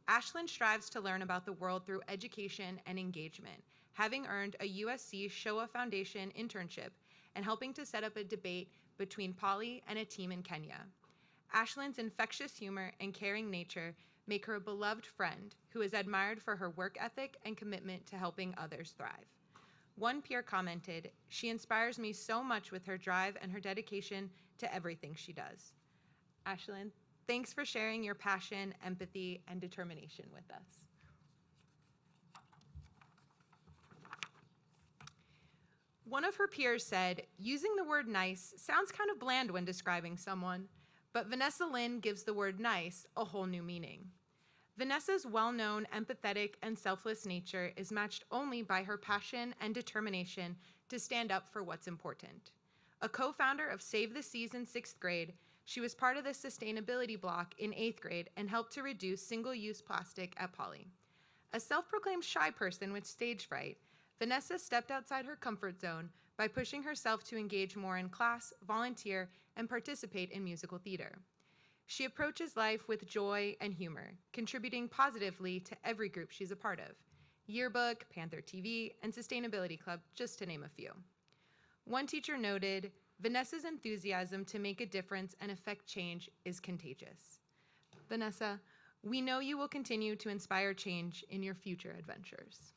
Ashlyn strives to learn about the world through education and engagement, having earned a USC Shoah Foundation internship and helping to set up a debate between Polly and a team in Kenya. Ashlyn's infectious humor and caring nature make her a beloved friend who is admired for her work ethic and commitment to helping others thrive. One peer commented, "She inspires me so much with her drive and her dedication to everything she does." Ashlyn, thanks for sharing your passion, empathy, and determination with us. One of her peers said, "Using the word nice sounds kind of bland when describing someone, but Vanessa Lynn gives the word nice a whole new meaning." Vanessa's well-known, empathetic, and selfless nature is matched only by her passion and determination to stand up for what's important. A co-founder of Save the Seas in 6th grade, she was part of the sustainability block in 8th grade and helped to reduce single-use plastic at Poly. A self-proclaimed shy person with stage fright, Vanessa stepped outside her comfort zone by pushing herself to engage more in class, volunteer, and participate in musical theater. She approaches life with joy and humor, contributing positively to every group she's a part of: Yearbook, Panther TV, and Sustainability Club, just to name a few. One teacher noted, "Vanessa's enthusiasm to make a difference and affect change is contagious." Vanessa, we know you will continue to inspire change in your future adventures.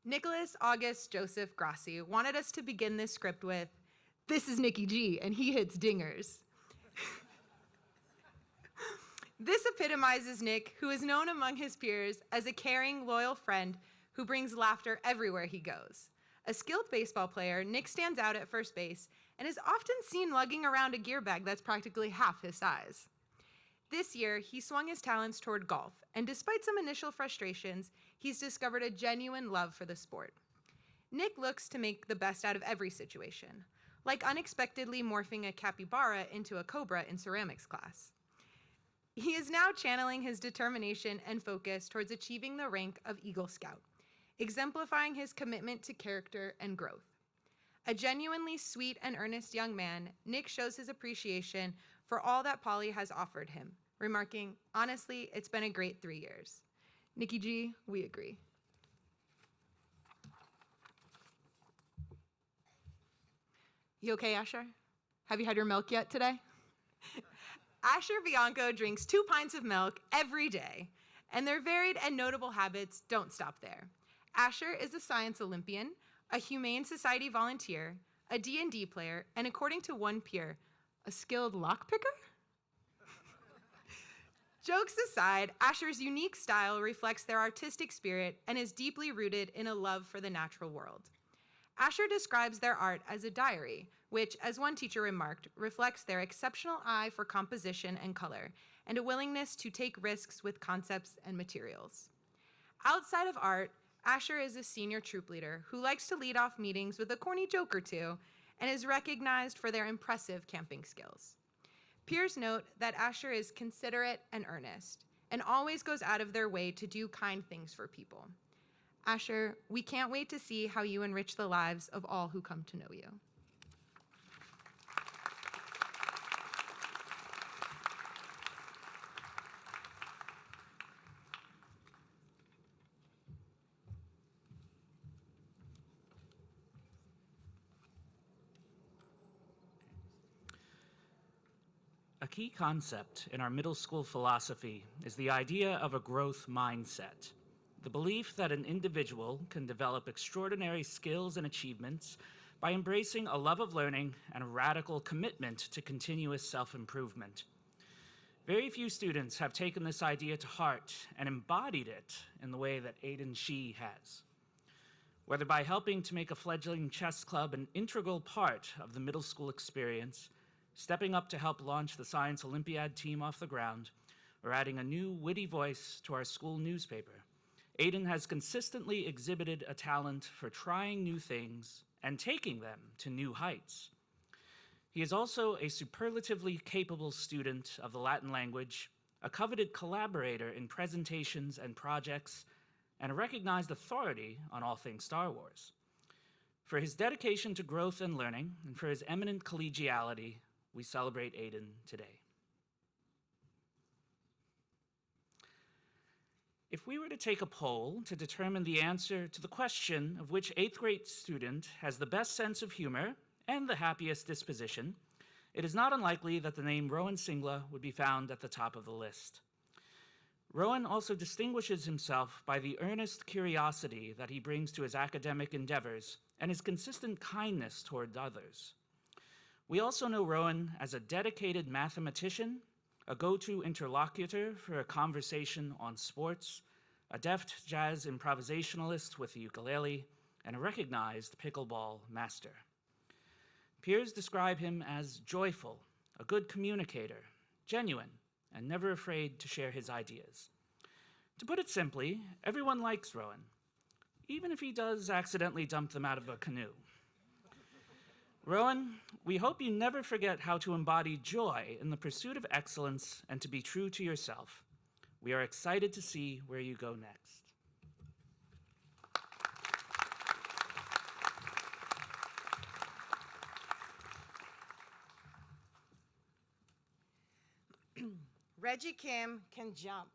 Nicholas August Joseph Grassi wanted us to begin this script with, "This is Nicky G, and he hits dingers." This epitomizes Nick, who is known among his peers as a caring, loyal friend who brings laughter everywhere he goes. A skilled baseball player, Nick stands out at first base and is often seen lugging around a gear bag that's practically half his size. This year, he swung his talents toward golf, and despite some initial frustrations, he's discovered a genuine love for the sport. Nick looks to make the best out of every situation, like unexpectedly morphing a capybara into a cobra in ceramics class. He is now channeling his determination and focus towards achieving the rank of Eagle Scout, exemplifying his commitment to character and growth. A genuinely sweet and earnest young man, Nick shows his appreciation for all that Polly has offered him, remarking, "Honestly, it's been a great 3 years." Nicky G, we agree. You okay, Asher? Have you had your milk yet today? Asher Bianco drinks 2 pints of milk every day, and their varied and notable habits don't stop there. Asher is a science Olympian, a Humane Society volunteer, a D&D player, and according to one peer, a skilled lockpicker? Jokes aside, Asher's unique style reflects their artistic spirit and is deeply rooted in a love for the natural world. Asher describes their art as a diary, which, as one teacher remarked, reflects their exceptional eye for composition and color, and a willingness to take risks with concepts and materials. Outside of art, Asher is a senior troop leader who likes to lead off meetings with a corny joke or two, and is recognized for their impressive camping skills. Peers note that Asher is considerate and earnest, and always goes out of their way to do kind things for people. Asher, we can't wait to see how you enrich the lives of all who come to know you. key concept in our middle school philosophy is the idea of a growth mindset, the belief that an individual can develop extraordinary skills and achievements by embracing a love of learning and a radical commitment to continuous self-improvement. Very few students have taken this idea to heart and embodied it in the way that Aiden Shee has. Whether by helping to make a fledgling chess club an integral part of the middle school experience, stepping up to help launch the Science Olympiad team off the ground, or adding a new witty voice to our school newspaper, Aiden has consistently exhibited a talent for trying new things and taking them to new heights. He is also a superlatively capable student of the Latin language, a coveted collaborator in presentations and projects, and a recognized authority on all things Star Wars. For his dedication to growth and learning, and for his eminent collegiality, we celebrate Aiden today. If we were to take a poll to determine the answer to the question of which 8th grade student has the best sense of humor and the happiest disposition, it is not unlikely that the name Rowan Singla would be found at the top of the list. Rowan also distinguishes himself by the earnest curiosity that he brings to his academic endeavors and his consistent kindness toward others. We also know Rowan as a dedicated mathematician, a go-to interlocutor for a conversation on sports, a deft jazz improvisationalist with the ukulele, and a recognized pickleball master. Peers describe him as joyful, a good communicator, genuine, and never afraid to share his ideas. To put it simply, everyone likes Rowan, even if he does accidentally dump them out of a canoe. Rowan, we hope you never forget how to embody joy in the pursuit of excellence and to be true to yourself. We are excited to see where you go next. Reggie Kim can jump.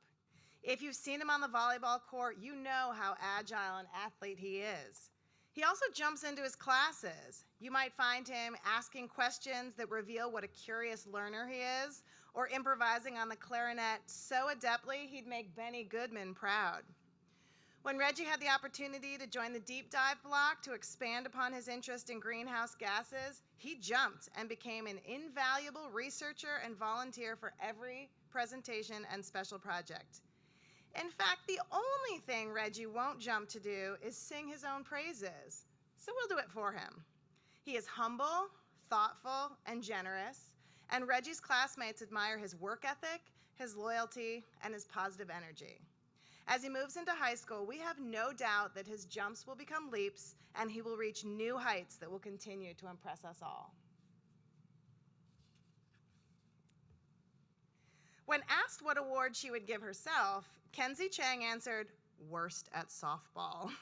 If you've seen him on the volleyball court, you know how agile an athlete he is. He also jumps into his classes. You might find him asking questions that reveal what a curious learner he is, or improvising on the clarinet so adeptly he'd make Benny Goodman proud. When Reggie had the opportunity to join the deep dive block to expand upon his interest in greenhouse gases, he jumped and became an invaluable researcher and volunteer for every presentation and special project. In fact, the only thing Reggie won't jump to do is sing his own praises, so we'll do it for him. He is humble, thoughtful, and generous, and Reggie's classmates admire his work ethic, his loyalty, and his positive energy. As he moves into high school, we have no doubt that his jumps will become leaps, and he will reach new heights that will continue to impress us all. When asked what award she would give herself, Kenzie Chang answered, "Worst at softball."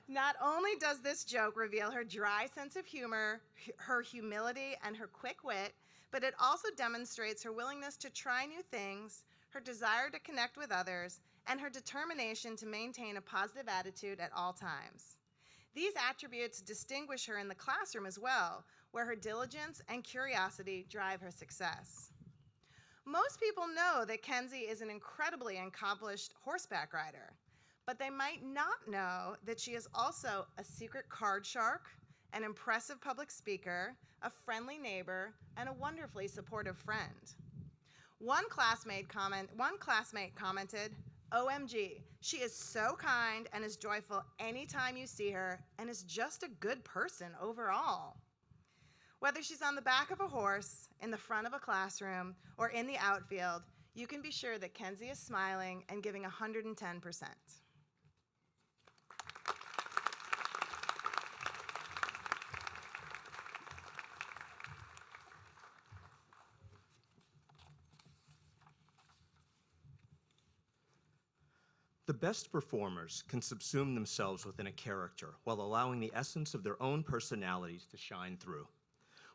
Not only does this joke reveal her dry sense of humor, her humility, and her quick wit, but it also demonstrates her willingness to try new things, her desire to connect with others, and her determination to maintain a positive attitude at all times. These attributes distinguish her in the classroom as well, where her diligence and curiosity drive her success. Most people know that Kenzie is an incredibly accomplished horseback rider, but they might not know that she is also a secret card shark, an impressive public speaker, a friendly neighbor, and a wonderfully supportive friend. One classmate commented, "OMG, she is so kind and is joyful anytime you see her and is just a good person overall." Whether she's on the back of a horse, in the front of a classroom, or in the outfield, you can be sure that Kenzie is smiling and giving 110%. The best performers can subsume themselves within a character while allowing the essence of their own personalities to shine through.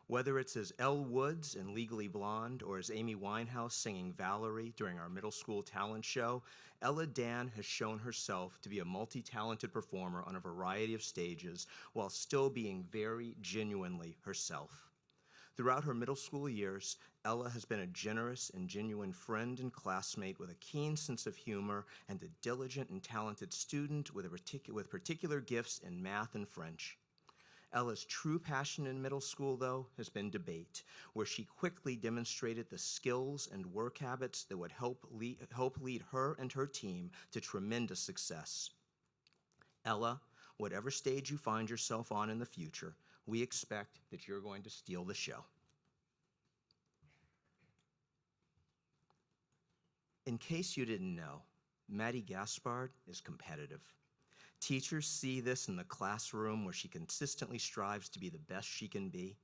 Whether it's as Elle Woods in Legally Blonde or as Amy Winehouse singing Valerie during our middle school talent show, Ella Dan has shown herself to be a multi-talented performer on a variety of stages while still being very genuinely herself. Throughout her middle school years, Ella has been a generous and genuine friend and classmate with a keen sense of humor and a diligent and talented student with particular gifts in math and French. Ella's true passion in middle school, though, has been debate, where she quickly demonstrated the skills and work habits that would help lead her and her team to tremendous success. Ella, whatever stage you find yourself on in the future, we expect that you're going to steal the show. In case you didn't know, Maddie Gaspard is competitive. Teachers see this in the classroom where she consistently strives to be the best she can be.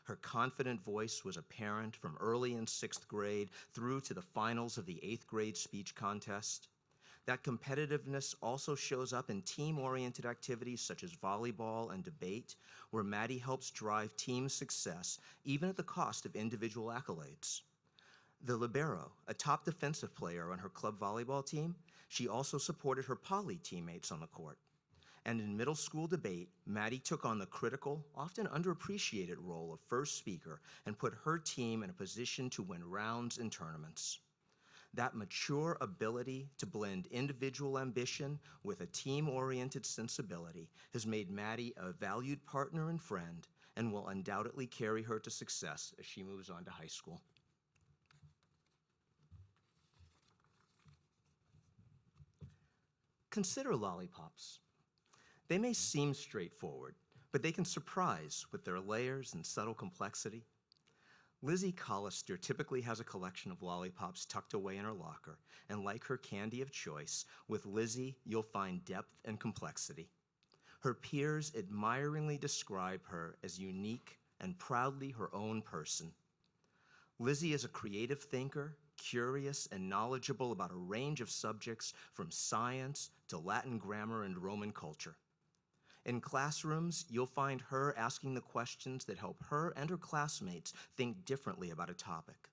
Her confident voice was apparent from early in 6th grade through to the finals of the 8th grade speech contest. That competitiveness also shows up in team-oriented activities such as volleyball and debate, where Maddie helps drive team success, even at the cost of individual accolades. The libero, a top defensive player on her club volleyball team, she also supported her poly teammates on the court. And in middle school debate, Maddie took on the critical, often underappreciated role of first speaker and put her team in a position to win rounds in tournaments. That mature ability to blend individual ambition with a team-oriented sensibility has made Maddie a valued partner and friend and will undoubtedly carry her to success as she moves on to high school. Consider lollipops. They may seem straightforward, but they can surprise with their layers and subtle complexity. Lizzie Collister typically has a collection of lollipops tucked away in her locker, and like her candy of choice, with Lizzie, you'll find depth and complexity. Her peers admiringly describe her as unique and proudly her own person. Lizzie is a creative thinker, curious and knowledgeable about a range of subjects from science to Latin grammar and Roman culture. In classrooms, you'll find her asking the questions that help her and her classmates think differently about a topic.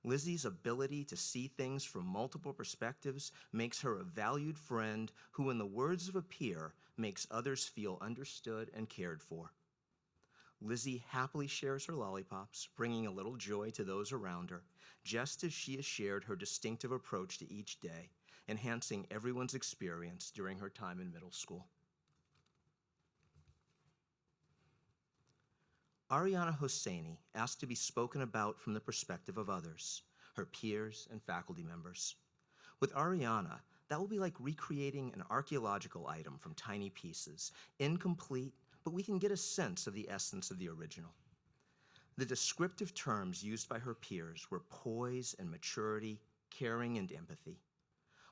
Lizzie's ability to see things from multiple perspectives makes her a valued friend who, in the words of a peer, makes others feel understood and cared for. Lizzie happily shares her lollipops, bringing a little joy to those around her, just as she has shared her distinctive approach to each day, enhancing everyone's experience during her time in middle school. Ariana Hosseini asked to be spoken about from the perspective of others, her peers and faculty members. With Ariana, that will be like recreating an archaeological item from tiny pieces, incomplete, but we can get a sense of the essence of the original. The descriptive terms used by her peers were poise and maturity, caring and empathy.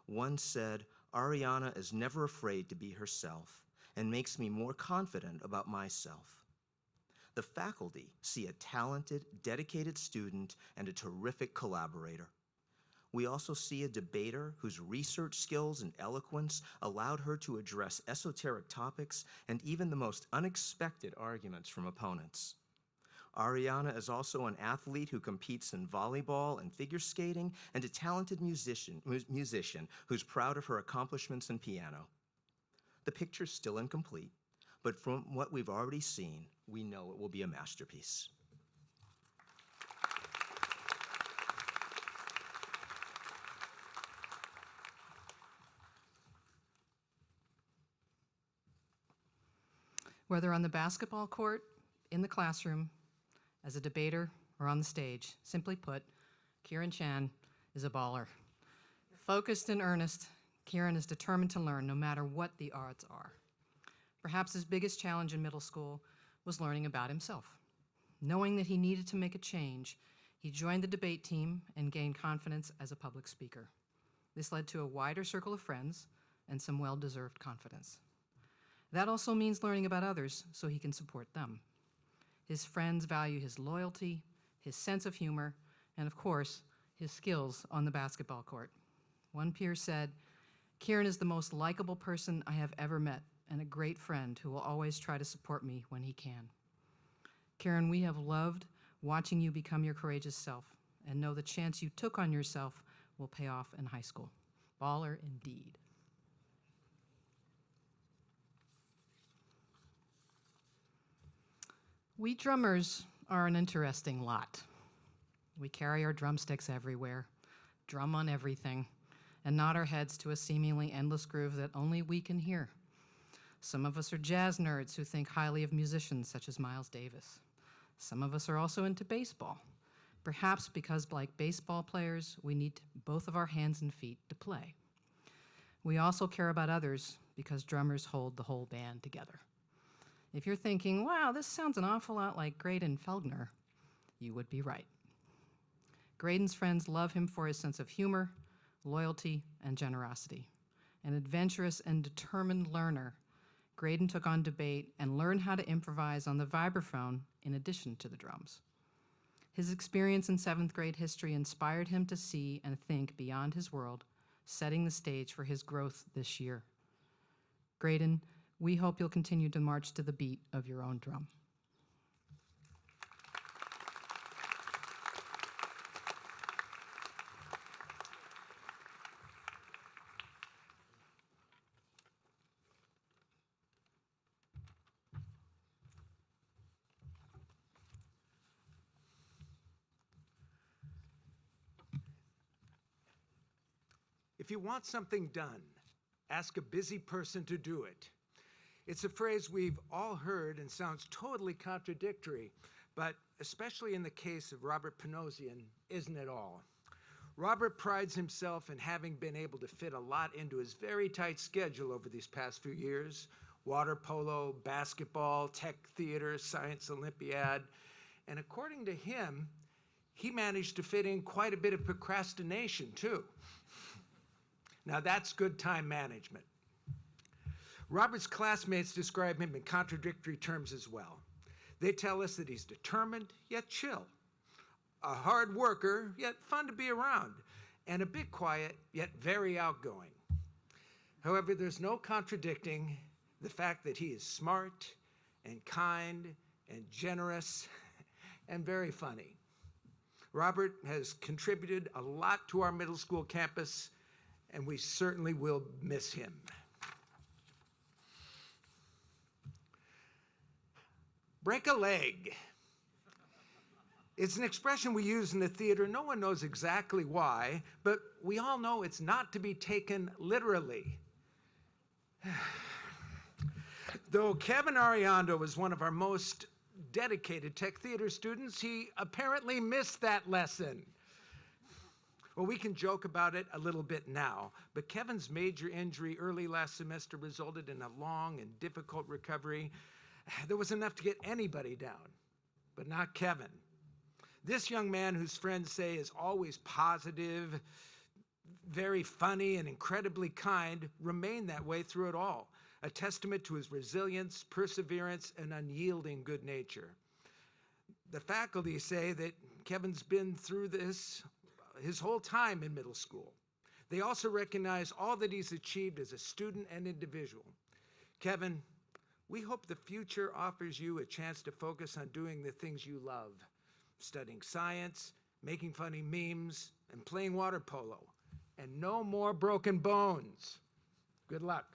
One said, "Ariana is never afraid to be herself and makes me more confident about myself." The faculty see a talented, dedicated student and a terrific collaborator. We also see a debater whose research skills and eloquence allowed her to address esoteric topics and even the most unexpected arguments from opponents. Ariana is also an athlete who competes in volleyball and figure skating, and a talented musician who's proud of her accomplishments in piano. The picture's still incomplete, but from what we've already seen, we know it will be a masterpiece. Whether on the basketball court, in the classroom, as a debater, or on the stage, simply put, Kieran Chan is a baller. Focused and earnest, Kieran is determined to learn no matter what the odds are. Perhaps his biggest challenge in middle school was learning about himself. Knowing that he needed to make a change, he joined the debate team and gained confidence as a public speaker. This led to a wider circle of friends and some well-deserved confidence. That also means learning about others so he can support them. His friends value his loyalty, his sense of humor, and of course, his skills on the basketball court. One peer said, "Kieran is the most likable person I have ever met and a great friend who will always try to support me when he can." Kieran, we have loved watching you become your courageous self and know the chance you took on yourself will pay off in high school. Baller indeed. We drummers are an interesting lot. We carry our drumsticks everywhere, drum on everything, and nod our heads to a seemingly endless groove that only we can hear. Some of us are jazz nerds who think highly of musicians such as Miles Davis. Some of us are also into baseball, perhaps because, like baseball players, we need both of our hands and feet to play. We also care about others because drummers hold the whole band together. If you're thinking, wow, this sounds an awful lot like Graydon Felgner, you would be right. Graydon's friends love him for his sense of humor, loyalty, and generosity. An adventurous and determined learner, Graydon took on debate and learned how to improvise on the vibraphone in addition to the drums. His experience in 7th grade history inspired him to see and think beyond his world, setting the stage for his growth this year. Graydon, we hope you'll continue to march to the beat of your own drum. If you want something done, ask a busy person to do it. It's a phrase we've all heard and sounds totally contradictory, but especially in the case of Robert Panosian, isn't it all? Robert prides himself in having been able to fit a lot into his very tight schedule over these past few years: water polo, basketball, tech theater, science Olympiad. And according to him, he managed to fit in quite a bit of procrastination, too. Now that's good time management. Robert's classmates describe him in contradictory terms as well. They tell us that he's determined, yet chill, a hard worker, yet fun to be around, and a bit quiet, yet very outgoing. However, there's no contradicting the fact that he is smart and kind and generous and very funny. Robert has contributed a lot to our middle school campus, and we certainly will miss him. Break a leg. It's an expression we use in the theater. No one knows exactly why, but we all know it's not to be taken literally. Though Kevin Ariando was one of our most dedicated tech theater students, he apparently missed that lesson. Well, we can joke about it a little bit now, but Kevin's major injury early last semester resulted in a long and difficult recovery. There was enough to get anybody down, but not Kevin. This young man, whose friends say is always positive, very funny, and incredibly kind, remained that way through it all, a testament to his resilience, perseverance, and unyielding good nature. The faculty say that Kevin's been through this his whole time in middle school. They also recognize all that he's achieved as a student and individual. Kevin, we hope the future offers you a chance to focus on doing the things you love: studying science, making funny memes, and playing water polo. And no more broken bones. Good luck.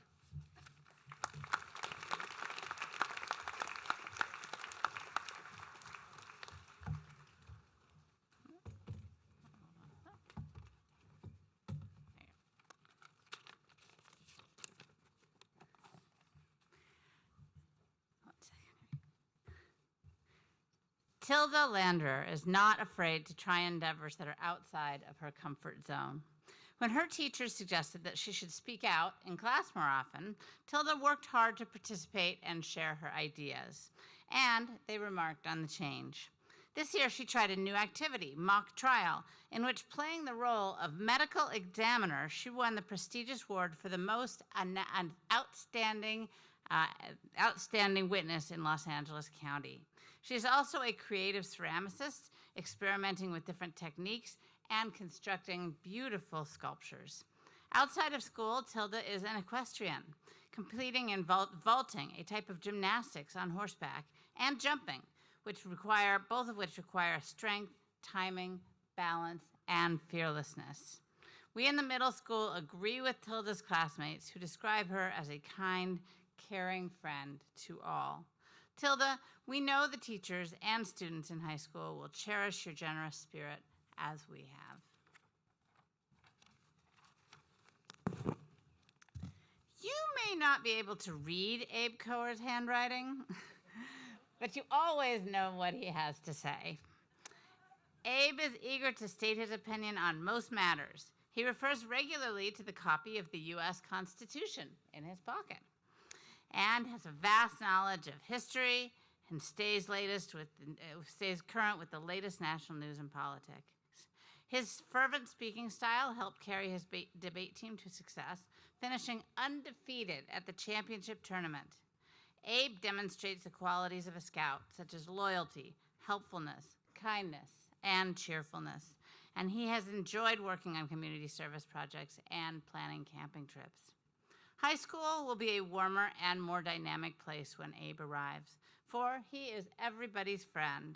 Tilda Landerer is not afraid to try endeavors that are outside of her comfort zone. When her teachers suggested that she should speak out in class more often, Tilda worked hard to participate and share her ideas, and they remarked on the change. This year, she tried a new activity, mock trial, in which, playing the role of medical examiner, she won the prestigious award for the most outstanding witness in Los Angeles County. She is also a creative ceramicist, experimenting with different techniques and constructing beautiful sculptures. Outside of school, Tilda is an equestrian, completing in vaulting, a type of gymnastics on horseback, and jumping, both of which require strength, timing, balance, and fearlessness. We in the middle school agree with Tilda's classmates, who describe her as a kind, caring friend to all. Tilda, we know the teachers and students in high school will cherish your generous spirit as we have. You may not be able to read Abe Coer's handwriting, but you always know what he has to say. Abe is eager to state his opinion on most matters. He refers regularly to the copy of the U.S. Constitution in his pocket and has a vast knowledge of history and stays current with the latest national news and politics. His fervent speaking style helped carry his debate team to success, finishing undefeated at the championship tournament. Abe demonstrates the qualities of a scout, such as loyalty, helpfulness, kindness, and cheerfulness, and he has enjoyed working on community service projects and planning camping trips. High school will be a warmer and more dynamic place when Abe arrives, for he is everybody's friend.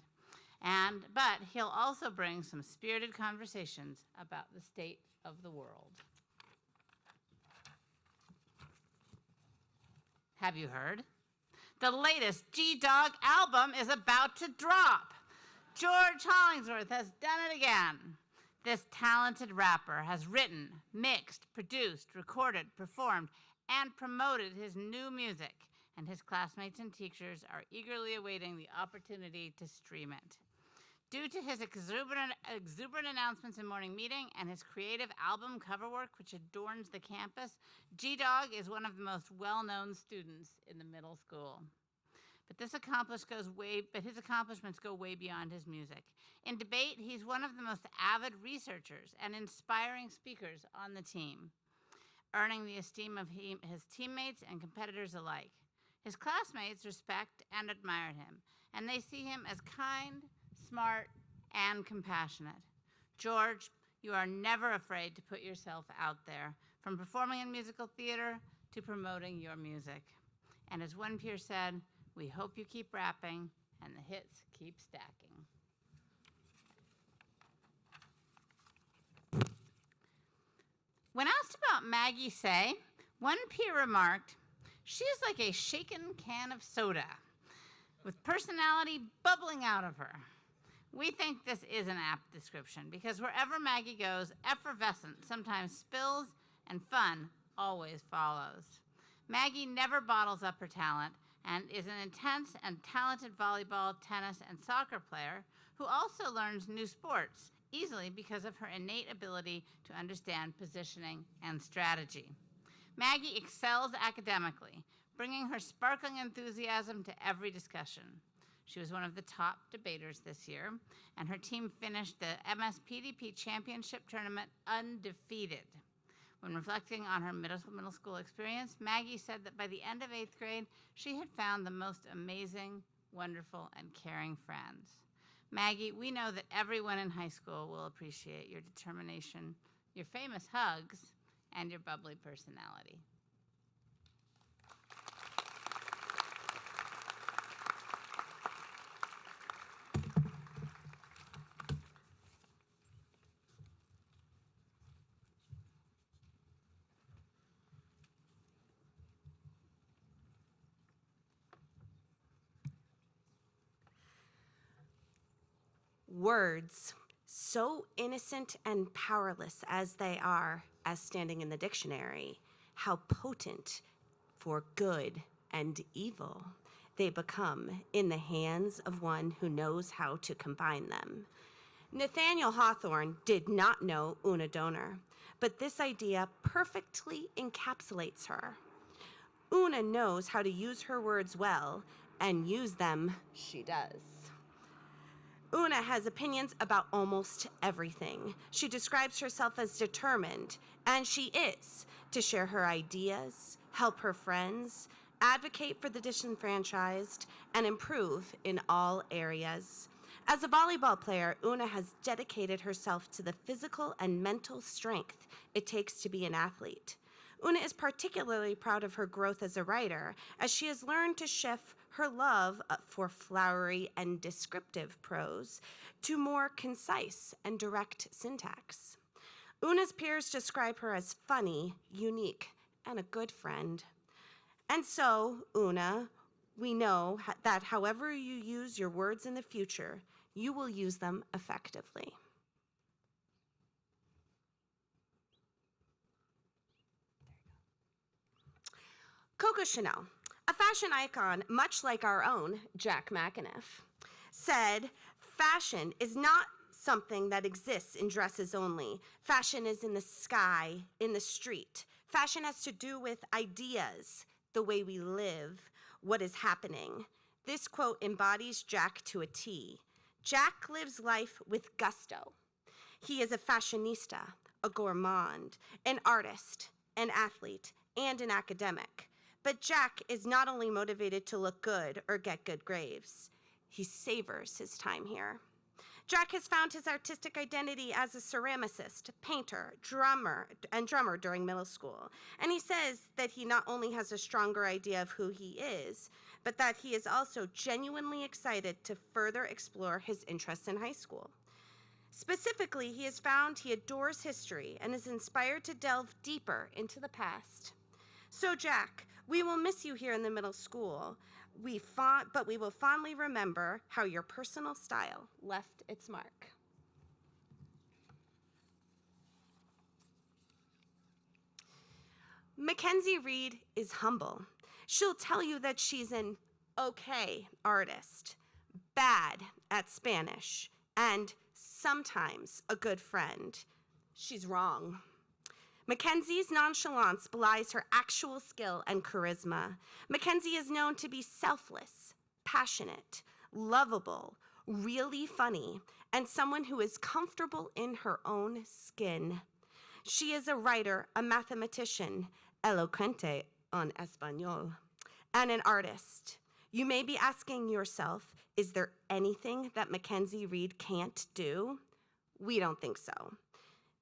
But he'll also bring some spirited conversations about the state of the world. Have you heard? The latest G-Dog album is about to drop. George Hollingsworth has done it again. This talented rapper has written, mixed, produced, recorded, performed, and promoted his new music, and his classmates and teachers are eagerly awaiting the opportunity to stream it. Due to his exuberant announcements in morning meeting and his creative album cover work, which adorns the campus, G-Dog is one of the most well-known students in the middle school. But his accomplishments go way beyond his music. In debate, he's one of the most avid researchers and inspiring speakers on the team, earning the esteem of his teammates and competitors alike. His classmates respect and admire him, and they see him as kind, smart, and compassionate. George, you are never afraid to put yourself out there, from performing in musical theater to promoting your music. And as one peer said, we hope you keep rapping and the hits keep stacking. When asked about Maggie Say, one peer remarked, "She is like a shaken can of soda, with personality bubbling out of her." We think this is an apt description because wherever Maggie goes, effervescence sometimes spills and fun always follows. Maggie never bottles up her talent and is an intense and talented volleyball, tennis, and soccer player who also learns new sports easily because of her innate ability to understand positioning and strategy. Maggie excels academically, bringing her sparkling enthusiasm to every discussion. She was one of the top debaters this year, and her team finished the MSPDP Championship Tournament undefeated. When reflecting on her middle school experience, Maggie said that by the end of 8th grade, she had found the most amazing, wonderful, and caring friends. Maggie, we know that everyone in high school will appreciate your determination, your famous hugs, and your bubbly personality. Words, so innocent and powerless as they are, as standing in the dictionary, how potent for good and evil they become in the hands of one who knows how to combine them. Nathaniel Hawthorne did not know Una Donor, but this idea perfectly encapsulates her. Una knows how to use her words well, and use them she does. Una has opinions about almost everything. She describes herself as determined, and she is, to share her ideas, help her friends, advocate for the disenfranchised, and improve in all areas. As a volleyball player, Una has dedicated herself to the physical and mental strength it takes to be an athlete. Una is particularly proud of her growth as a writer, as she has learned to shift her love for flowery and descriptive prose to more concise and direct syntax. Una's peers describe her as funny, unique, and a good friend. And so, Una, We know that however you use your words in the future, you will use them effectively. Coco Chanel, a fashion icon much like our own Jack McAniff, said, "Fashion is not something that exists in dresses only. Fashion is in the sky, in the street. Fashion has to do with ideas, the way we live, what is happening." This quote embodies Jack to a T. Jack lives life with gusto. He is a fashionista, a gourmand, an artist, an athlete, and an academic. But Jack is not only motivated to look good or get good grades, he savors his time here. Jack has found his artistic identity as a ceramicist, painter, drummer during middle school. And he says that he not only has a stronger idea of who he is, but that he is also genuinely excited to further explore his interests in high school. Specifically, he has found he adores history and is inspired to delve deeper into the past. So, Jack, we will miss you here in the middle school, but we will fondly remember how your personal style left its mark. Mackenzie Reed is humble. She'll tell you that she's an okay artist, bad at Spanish, and sometimes a good friend. She's wrong. Mackenzie's nonchalance belies her actual skill and charisma. Mackenzie is known to be selfless, passionate, lovable, really funny, and someone who is comfortable in her own skin. She is a writer, a mathematician, elocuente en español, and an artist. You may be asking yourself, is there anything that Mackenzie Reed can't do? We don't think so.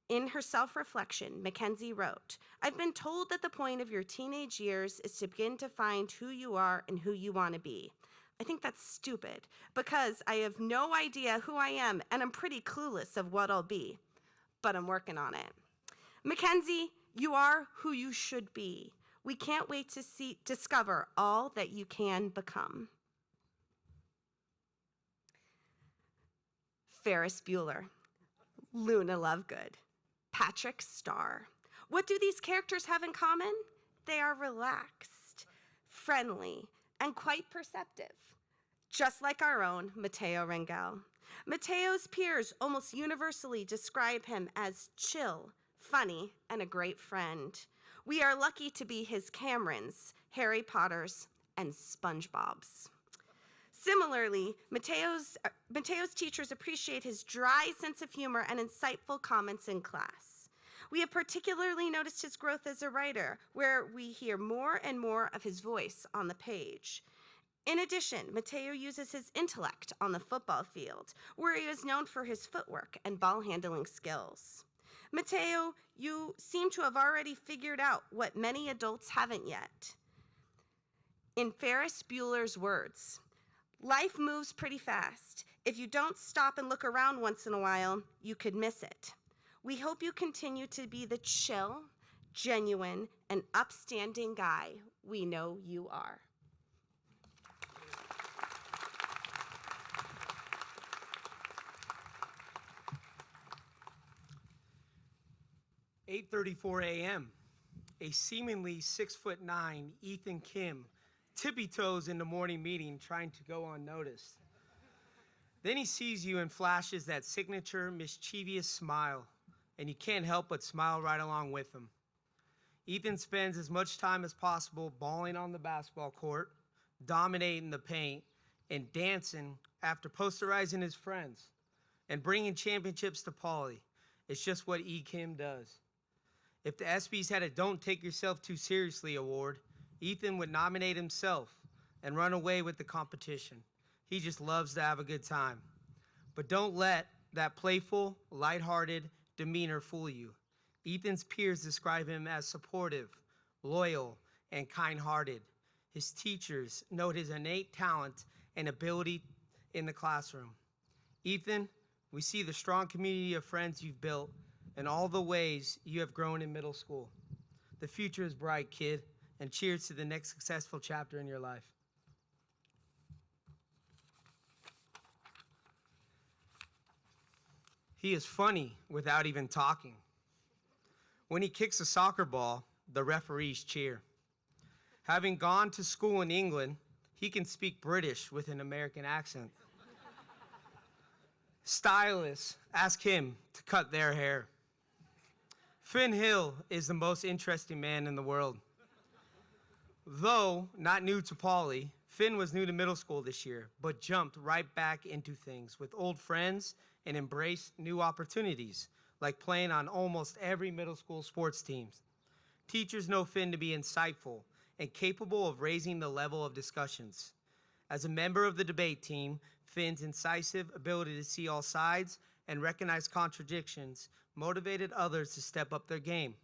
In her self-reflection, Mackenzie wrote, "I've been told that the point of your teenage years is to begin to find who you are and who you want to be. I think that's stupid because I have no idea who I am and I'm pretty clueless of what I'll be, but I'm working on it." Mackenzie, you are who you should be. We can't wait to discover all that you can become. Ferris Bueller, Luna Lovegood, Patrick Starr. What do these characters have in common? They are relaxed, friendly, and quite perceptive, just like our own Mateo Rangel. Mateo's peers almost universally describe him as chill, funny, and a great friend. We are lucky to be his Camerons, Harry Potters, and SpongeBobs. Similarly, Mateo's teachers appreciate his dry sense of humor and insightful comments in class. We have particularly noticed his growth as a writer, where we hear more and more of his voice on the page. In addition, Mateo uses his intellect on the football field, where he is known for his footwork and ball handling skills. Mateo, you seem to have already figured out what many adults haven't yet. In Ferris Bueller's words, "Life moves pretty fast. If you don't stop and look around once in a while, you could miss it. We hope you continue to be the chill, genuine, and upstanding guy we know you are." "8:34 a.m. A seemingly 6'9" Ethan Kim tippy-toes in the morning meeting trying to go unnoticed. Then he sees you and flashes that signature mischievous smile, and you can't help but smile right along with him. Ethan spends as much time as possible balling on the basketball court, dominating the paint, and dancing after posterizing his friends and bringing championships to Pauly. It's just what E. Kim does. If the ESPYs had a Don't Take Yourself Too Seriously award, Ethan would nominate himself and run away with the competition. He just loves to have a good time. But don't let that playful, lighthearted demeanor fool you. Ethan's peers describe him as supportive, loyal, and kind-hearted. His teachers note his innate talent and ability in the classroom. Ethan, we see the strong community of friends you've built and all the ways you have grown in middle school. The future is bright, kid, and cheers to the next successful chapter in your life. He is funny without even talking. When he kicks a soccer ball, the referees cheer. Having gone to school in England, he can speak British with an American accent. Stylists ask him to cut their hair. Finn Hill is the most interesting man in the world. Though not new to Polly, Finn was new to middle school this year, but jumped right back into things with old friends and embraced new opportunities, like playing on almost every middle school sports teams. Teachers know Finn to be insightful and capable of raising the level of discussions. As a member of the debate team, Finn's incisive ability to see all sides and recognize contradictions motivated others to step up their game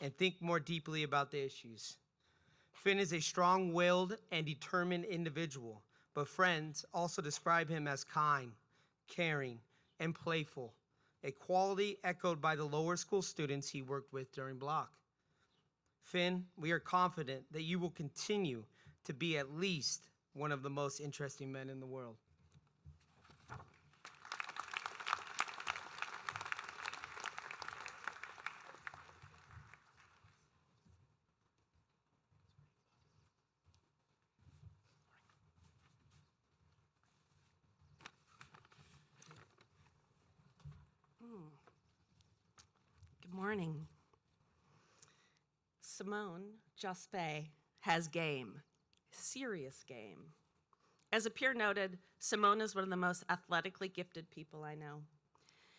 and think more deeply about the issues. Finn is a strong-willed and determined individual, but friends also describe him as kind, caring, and playful, a quality echoed by the lower school students he worked with during block. Finn, we are confident that you will continue to be at least one of the most interesting men in the world. Good morning. Simone Jospé has game, serious game. As a peer noted, Simone is one of the most athletically gifted people I know.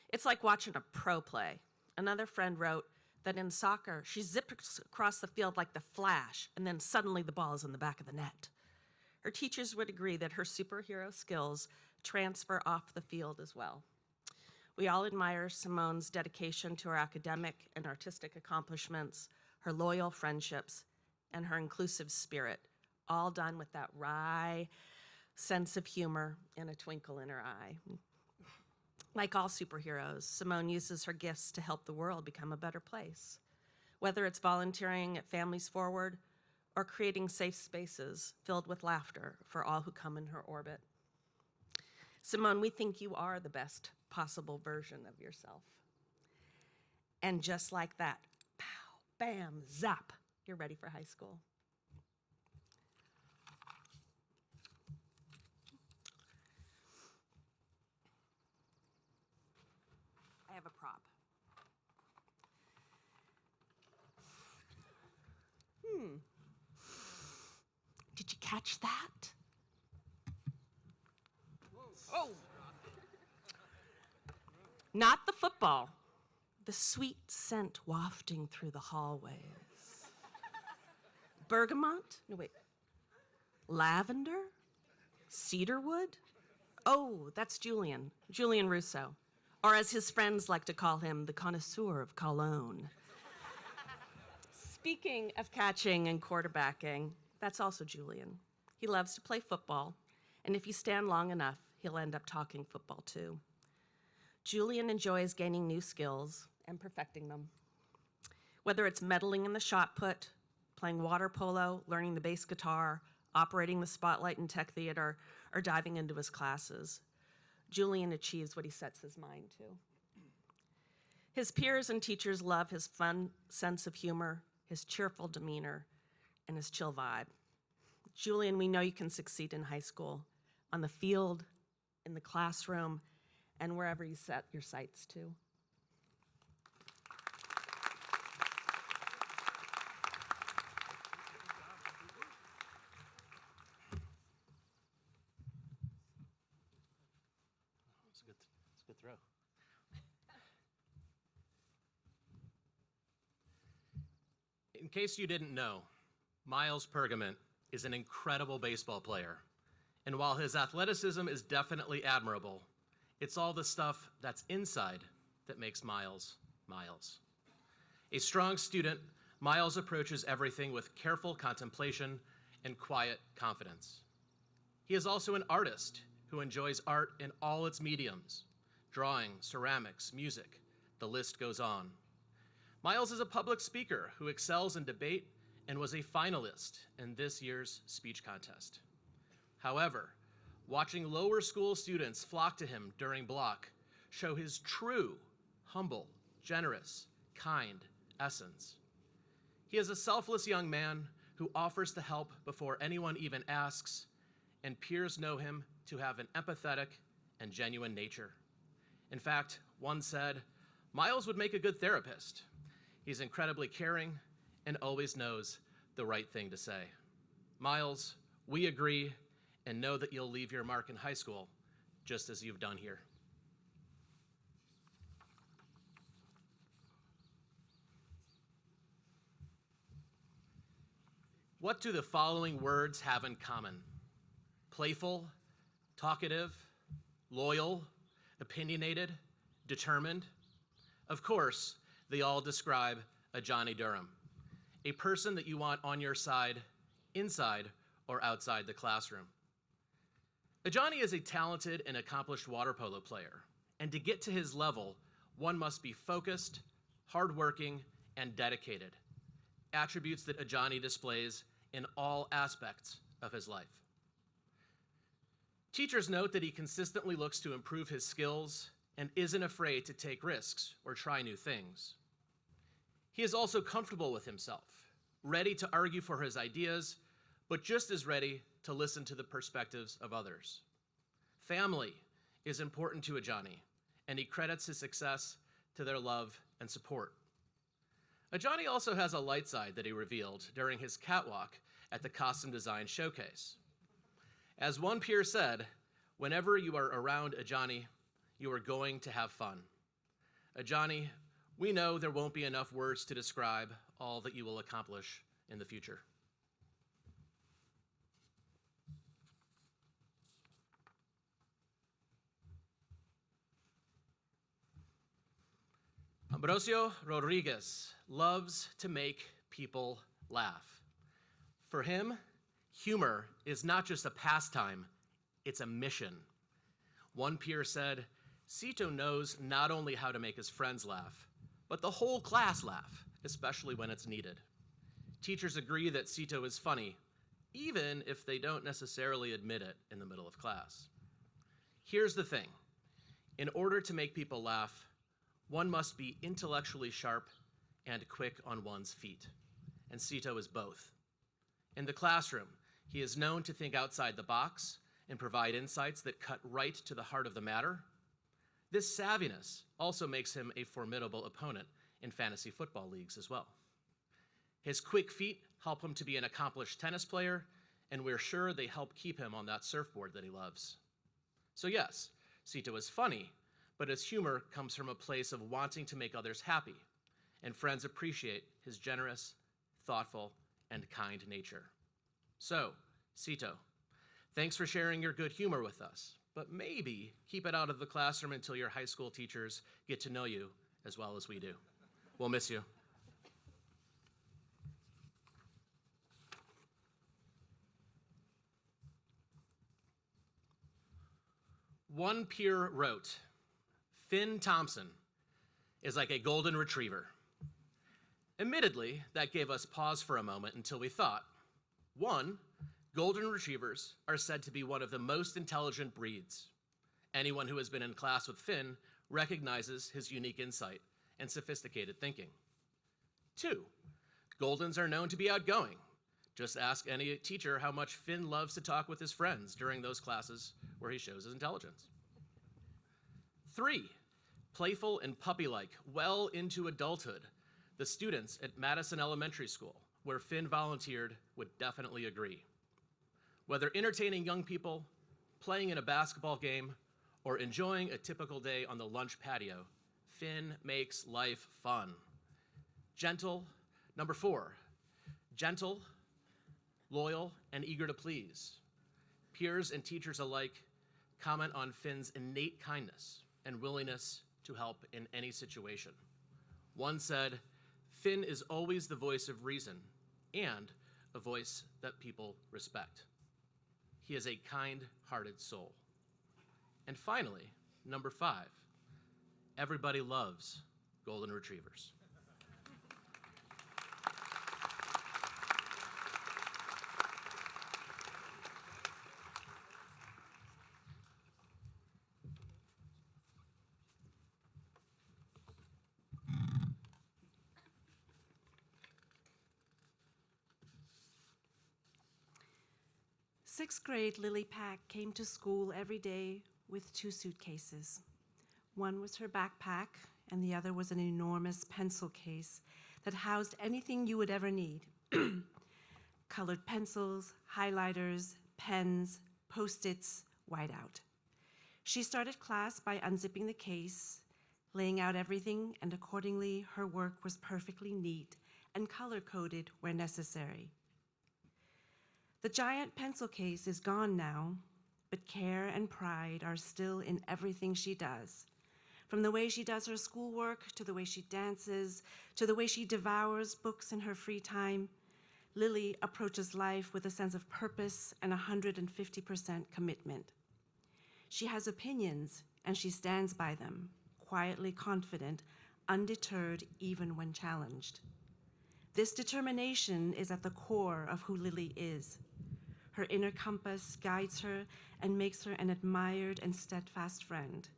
It's like watching a pro play. Another friend wrote that in soccer, she zips across the field like the Flash, and then suddenly the ball is in the back of the net. Her teachers would agree that her superhero skills transfer off the field as well. We all admire Simone's dedication to her academic and artistic accomplishments, her loyal friendships, and her inclusive spirit, all done with that wry sense of humor and a twinkle in her eye. Like all superheroes, Simone uses her gifts to help the world become a better place, whether it's volunteering at Families Forward or creating safe spaces filled with laughter for all who come in her orbit. Simone, we think you are the best possible version of yourself. And just like that, pow, bam, zap, you're ready for high school. I have a prop. Did you catch that? Oh! Not the football, the sweet scent wafting through the hallways. Bergamot? No, wait. Lavender? Cedarwood? Oh, that's Julian Russo. Or as his friends like to call him, the connoisseur of cologne. Speaking of catching and quarterbacking, that's also Julian. He loves to play football, and if you stand long enough, he'll end up talking football too. Julian enjoys gaining new skills and perfecting them. Whether it's meddling in the shot put, playing water polo, learning the bass guitar, operating the spotlight in tech theater, or diving into his classes, Julian achieves what he sets his mind to. His peers and teachers love his fun sense of humor, his cheerful demeanor, and his chill vibe. Julian, we know you can succeed in high school, on the field, in the classroom, and wherever you set your sights to. It's a good throw. In case you didn't know, Miles Pergament is an incredible baseball player. And while his athleticism is definitely admirable, it's all the stuff that's inside that makes Miles, Miles. A strong student, Miles approaches everything with careful contemplation and quiet confidence. He is also an artist who enjoys art in all its mediums: drawing, ceramics, music, the list goes on. Miles is a public speaker who excels in debate and was a finalist in this year's speech contest. However, watching lower school students flock to him during block show his true humble, generous, kind essence. He is a selfless young man who offers to help before anyone even asks, and peers know him to have an empathetic and genuine nature. In fact, one said, Miles would make a good therapist. He's incredibly caring and always knows the right thing to say. Miles, we agree and know that you'll leave your mark in high school, just as you've done here. What do the following words have in common? Playful, talkative, loyal, opinionated, determined. Of course, they all describe a Johnny Durham, a person that you want on your side, inside or outside the classroom. A Johnny is a talented and accomplished water polo player, and to get to his level, one must be focused, hardworking, and dedicated, attributes that a Johnny displays in all aspects of his life. Teachers note that he consistently looks to improve his skills and isn't afraid to take risks or try new things. He is also comfortable with himself, ready to argue for his ideas, but just as ready to listen to the perspectives of others. Family is important to a Johnny, and he credits his success to their love and support. A Johnny also has a light side that he revealed during his catwalk at the costume design showcase. As one peer said, whenever you are around a Johnny, you are going to have fun. A Johnny, we know there won't be enough words to describe all that you will accomplish in the future. Ambrosio Rodriguez loves to make people laugh. For him, humor is not just a pastime, it's a mission. One peer said, Cito knows not only how to make his friends laugh, but the whole class laugh, especially when it's needed. Teachers agree that Cito is funny, even if they don't necessarily admit it in the middle of class. Here's the thing. In order to make people laugh, one must be intellectually sharp and quick on one's feet, and Cito is both. In the classroom, he is known to think outside the box and provide insights that cut right to the heart of the matter. This savviness also makes him a formidable opponent in fantasy football leagues as well. His quick feet help him to be an accomplished tennis player, and we're sure they help keep him on that surfboard that he loves. So yes, Cito is funny, but his humor comes from a place of wanting to make others happy, and friends appreciate his generous, thoughtful, and kind nature. So, Cito, thanks for sharing your good humor with us, but maybe keep it out of the classroom until your high school teachers get to know you as well as we do. We'll miss you. One peer wrote, Finn Thompson is like a golden retriever. Admittedly, that gave us pause for a moment until we thought, one, golden retrievers are said to be one of the most intelligent breeds. Anyone who has been in class with Finn recognizes his unique insight and sophisticated thinking. Two, Goldens are known to be outgoing. Just ask any teacher how much Finn loves to talk with his friends during those classes where he shows his intelligence. Three, playful and puppy-like, well into adulthood. The students at Madison Elementary School, where Finn volunteered, would definitely agree. Whether entertaining young people, playing in a basketball game, or enjoying a typical day on the lunch patio, Finn makes life fun. Gentle, number 4, gentle, loyal, and eager to please. Peers and teachers alike comment on Finn's innate kindness and willingness to help in any situation. One said, Finn is always the voice of reason and a voice that people respect. He is a kind-hearted soul. And finally, number 5, everybody loves golden retrievers. 6th grade, Lily Pack came to school every day with 2 suitcases. One was her backpack, and the other was an enormous pencil case that housed anything you would ever need. Colored pencils, highlighters, pens, Post-its, whiteout. She started class by unzipping the case, laying out everything, and accordingly, her work was perfectly neat and color-coded where necessary. The giant pencil case is gone now, but care and pride are still in everything she does. From the way she does her schoolwork, to the way she dances, to the way she devours books in her free time, Lily approaches life with a sense of purpose and 150% commitment. She has opinions, and she stands by them, quietly confident, undeterred even when challenged. This determination is at the core of who Lily is. Her inner compass guides her and makes her an admired and steadfast friend.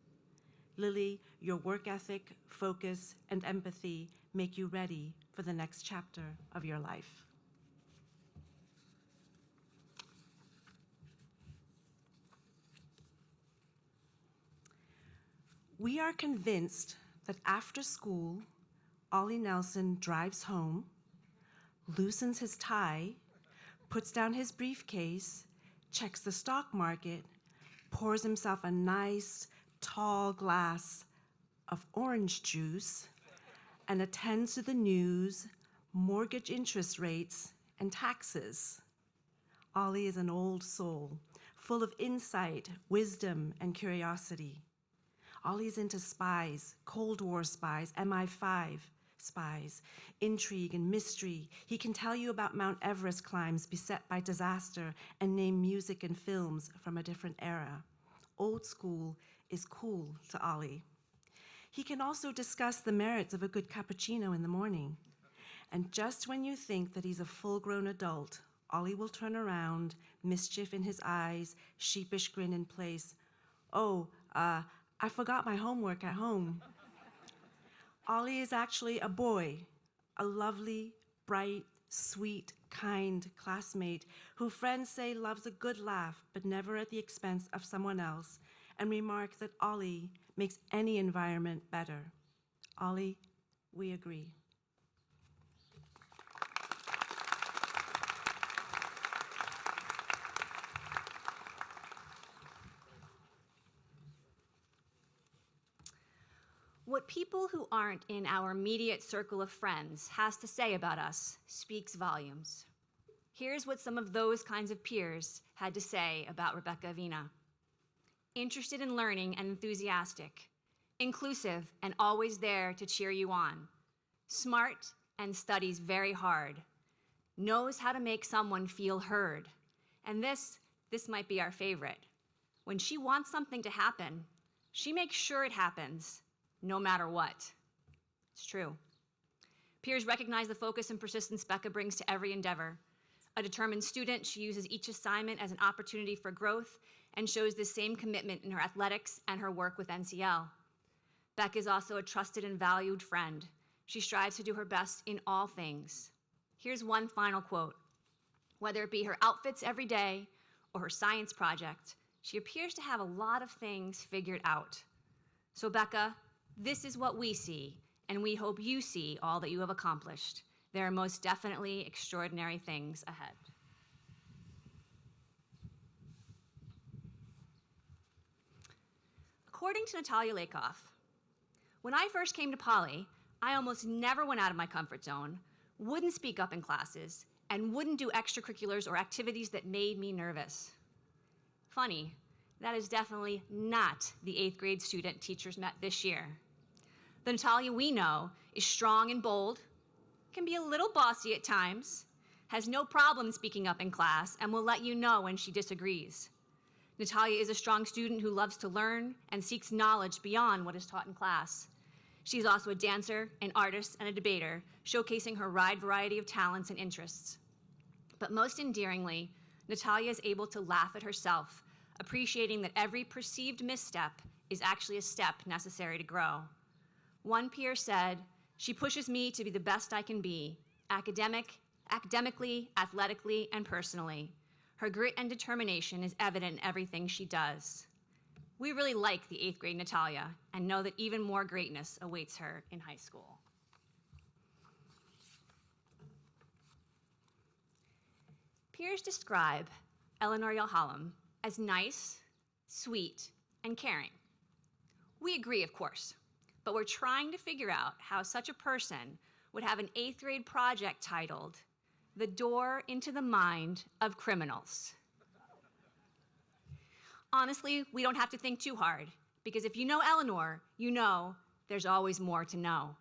Lily, your work ethic, focus, and empathy make you ready for the next chapter of your life. We are convinced that after school, Ollie Nelson drives home, loosens his tie, puts down his briefcase, checks the stock market, pours himself a nice, tall glass of orange juice, and attends to the news, mortgage interest rates, and taxes. Ollie is an old soul, full of insight, wisdom, and curiosity. Ollie's into spies, Cold War spies, MI5 spies, intrigue and mystery. He can tell you about Mount Everest climbs beset by disaster and name music and films from a different era. Old school is cool to Ollie. He can also discuss the merits of a good cappuccino in the morning. And just when you think that he's a full-grown adult, Ollie will turn around, mischief in his eyes, sheepish grin in place. "Oh, I forgot my homework at home." Ollie is actually a boy, a lovely, bright, sweet, kind classmate who friends say loves a good laugh, but never at the expense of someone else, and remark that Ollie makes any environment better. Ollie, we agree. What people who aren't in our immediate circle of friends has to say about us speaks volumes. Here's what some of those kinds of peers had to say about Rebecca Avina. Interested in learning and enthusiastic, inclusive and always there to cheer you on, smart and studies very hard, knows how to make someone feel heard, and this might be our favorite. When she wants something to happen, she makes sure it happens, no matter what. It's true. Peers recognize the focus and persistence Becca brings to every endeavor. A determined student, she uses each assignment as an opportunity for growth and shows this same commitment in her athletics and her work with NCL. Becca is also a trusted and valued friend. She strives to do her best in all things. Here's one final quote. Whether it be her outfits every day or her science project, she appears to have a lot of things figured out. So Becca, this is what we see, and we hope you see all that you have accomplished. There are most definitely extraordinary things ahead. According to Natalia Lakoff, when I first came to Poly, I almost never went out of my comfort zone, wouldn't speak up in classes, and wouldn't do extracurriculars or activities that made me nervous. Funny, that is definitely not the 8th grade student teachers met this year. The Natalia we know is strong and bold, can be a little bossy at times, has no problem speaking up in class, and will let you know when she disagrees. Natalia is a strong student who loves to learn and seeks knowledge beyond what is taught in class. She's also a dancer, an artist, and a debater, showcasing her wide variety of talents and interests. But most endearingly, Natalia is able to laugh at herself, appreciating that every perceived misstep is actually a step necessary to grow. One peer said, "She pushes me to be the best I can be, academically, athletically, and personally. Her grit and determination is evident in everything she does. We really like the 8th grade Natalia and know that even more greatness awaits her in high school. Peers describe Eleanor Yalhalem as nice, sweet, and caring. We agree, of course, but we're trying to figure out how such a person would have an 8th grade project titled "The Door into the Mind of Criminals." Honestly, we don't have to think too hard, because if you know Eleanor, you know there's always more to know.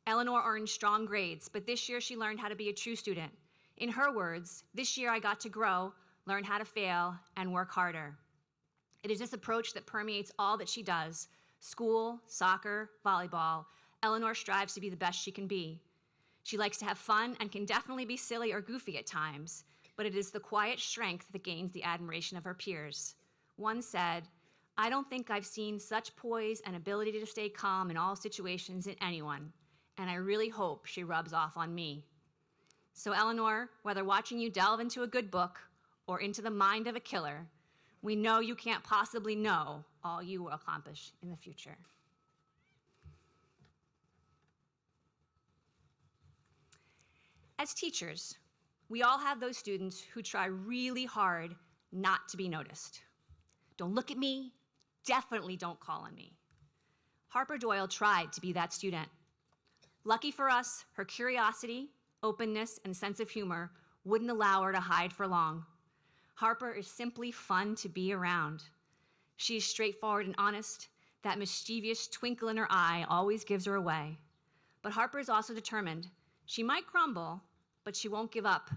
Eleanor earned strong grades, but this year she learned how to be a true student. In her words, "This year I got to grow, learn how to fail, and work harder." It is this approach that permeates all that she does: school, soccer, volleyball. Eleanor strives to be the best she can be. She likes to have fun and can definitely be silly or goofy at times, but it is the quiet strength that gains the admiration of her peers. One said, "I don't think I've seen such poise and ability to stay calm in all situations in anyone, and I really hope she rubs off on me." So Eleanor, whether watching you delve into a good book or into the mind of a killer, we know you can't possibly know all you will accomplish in the future. As teachers, we all have those students who try really hard not to be noticed. Don't look at me, definitely don't call on me. Harper Doyle tried to be that student. Lucky for us, her curiosity, openness, and sense of humor wouldn't allow her to hide for long. Harper is simply fun to be around. She is straightforward and honest. That mischievous twinkle in her eye always gives her away. But Harper is also determined. She might grumble, but she won't give up.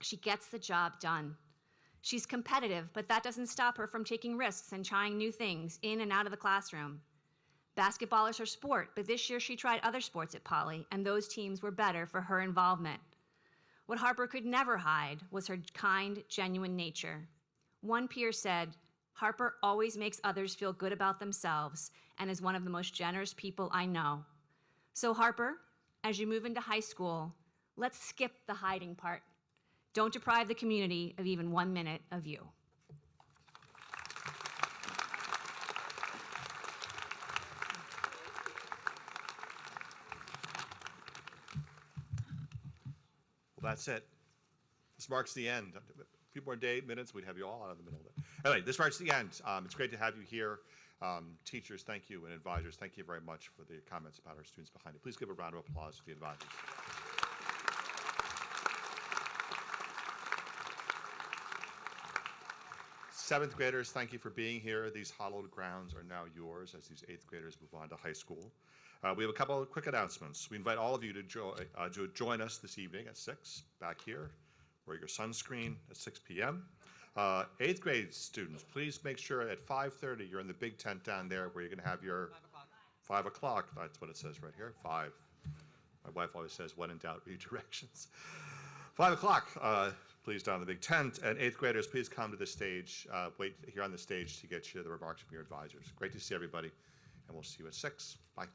She gets the job done. She's competitive, but that doesn't stop her from taking risks and trying new things in and out of the classroom. Basketball is her sport, but this year she tried other sports at Poly, and those teams were better for her involvement. What Harper could never hide was her kind, genuine nature. One peer said, "Harper always makes others feel good about themselves and is one of the most generous people I know." So Harper, as you move into high school, let's skip the hiding part. Don't deprive the community of even 1 minute of you. Well, that's it. This marks the end. A few more minutes, we'd have you all out of the middle of it. Anyway, this marks the end. It's great to have you here. Teachers, thank you, and advisors, thank you very much for the comments about our students behind it. Please give a round of applause to the advisors. Seventh graders, thank you for being here. These hallowed grounds are now yours as these 8th graders move on to high school. We have a couple of quick announcements. We invite all of you to join us this evening at 6 back here. Wear your sunscreen at 6 p.m. 8th grade students, please make sure at 5:30 you're in the big tent down there where you're going to have your 5 o'clock. That's what it says right here, 5. My wife always says, when in doubt, read directions. 5 o'clock, please, down in the big tent. And 8th graders, please come to the stage. Wait here on the stage to get you the remarks from your advisors. Great to see everybody, and we'll see you at 6. Bye.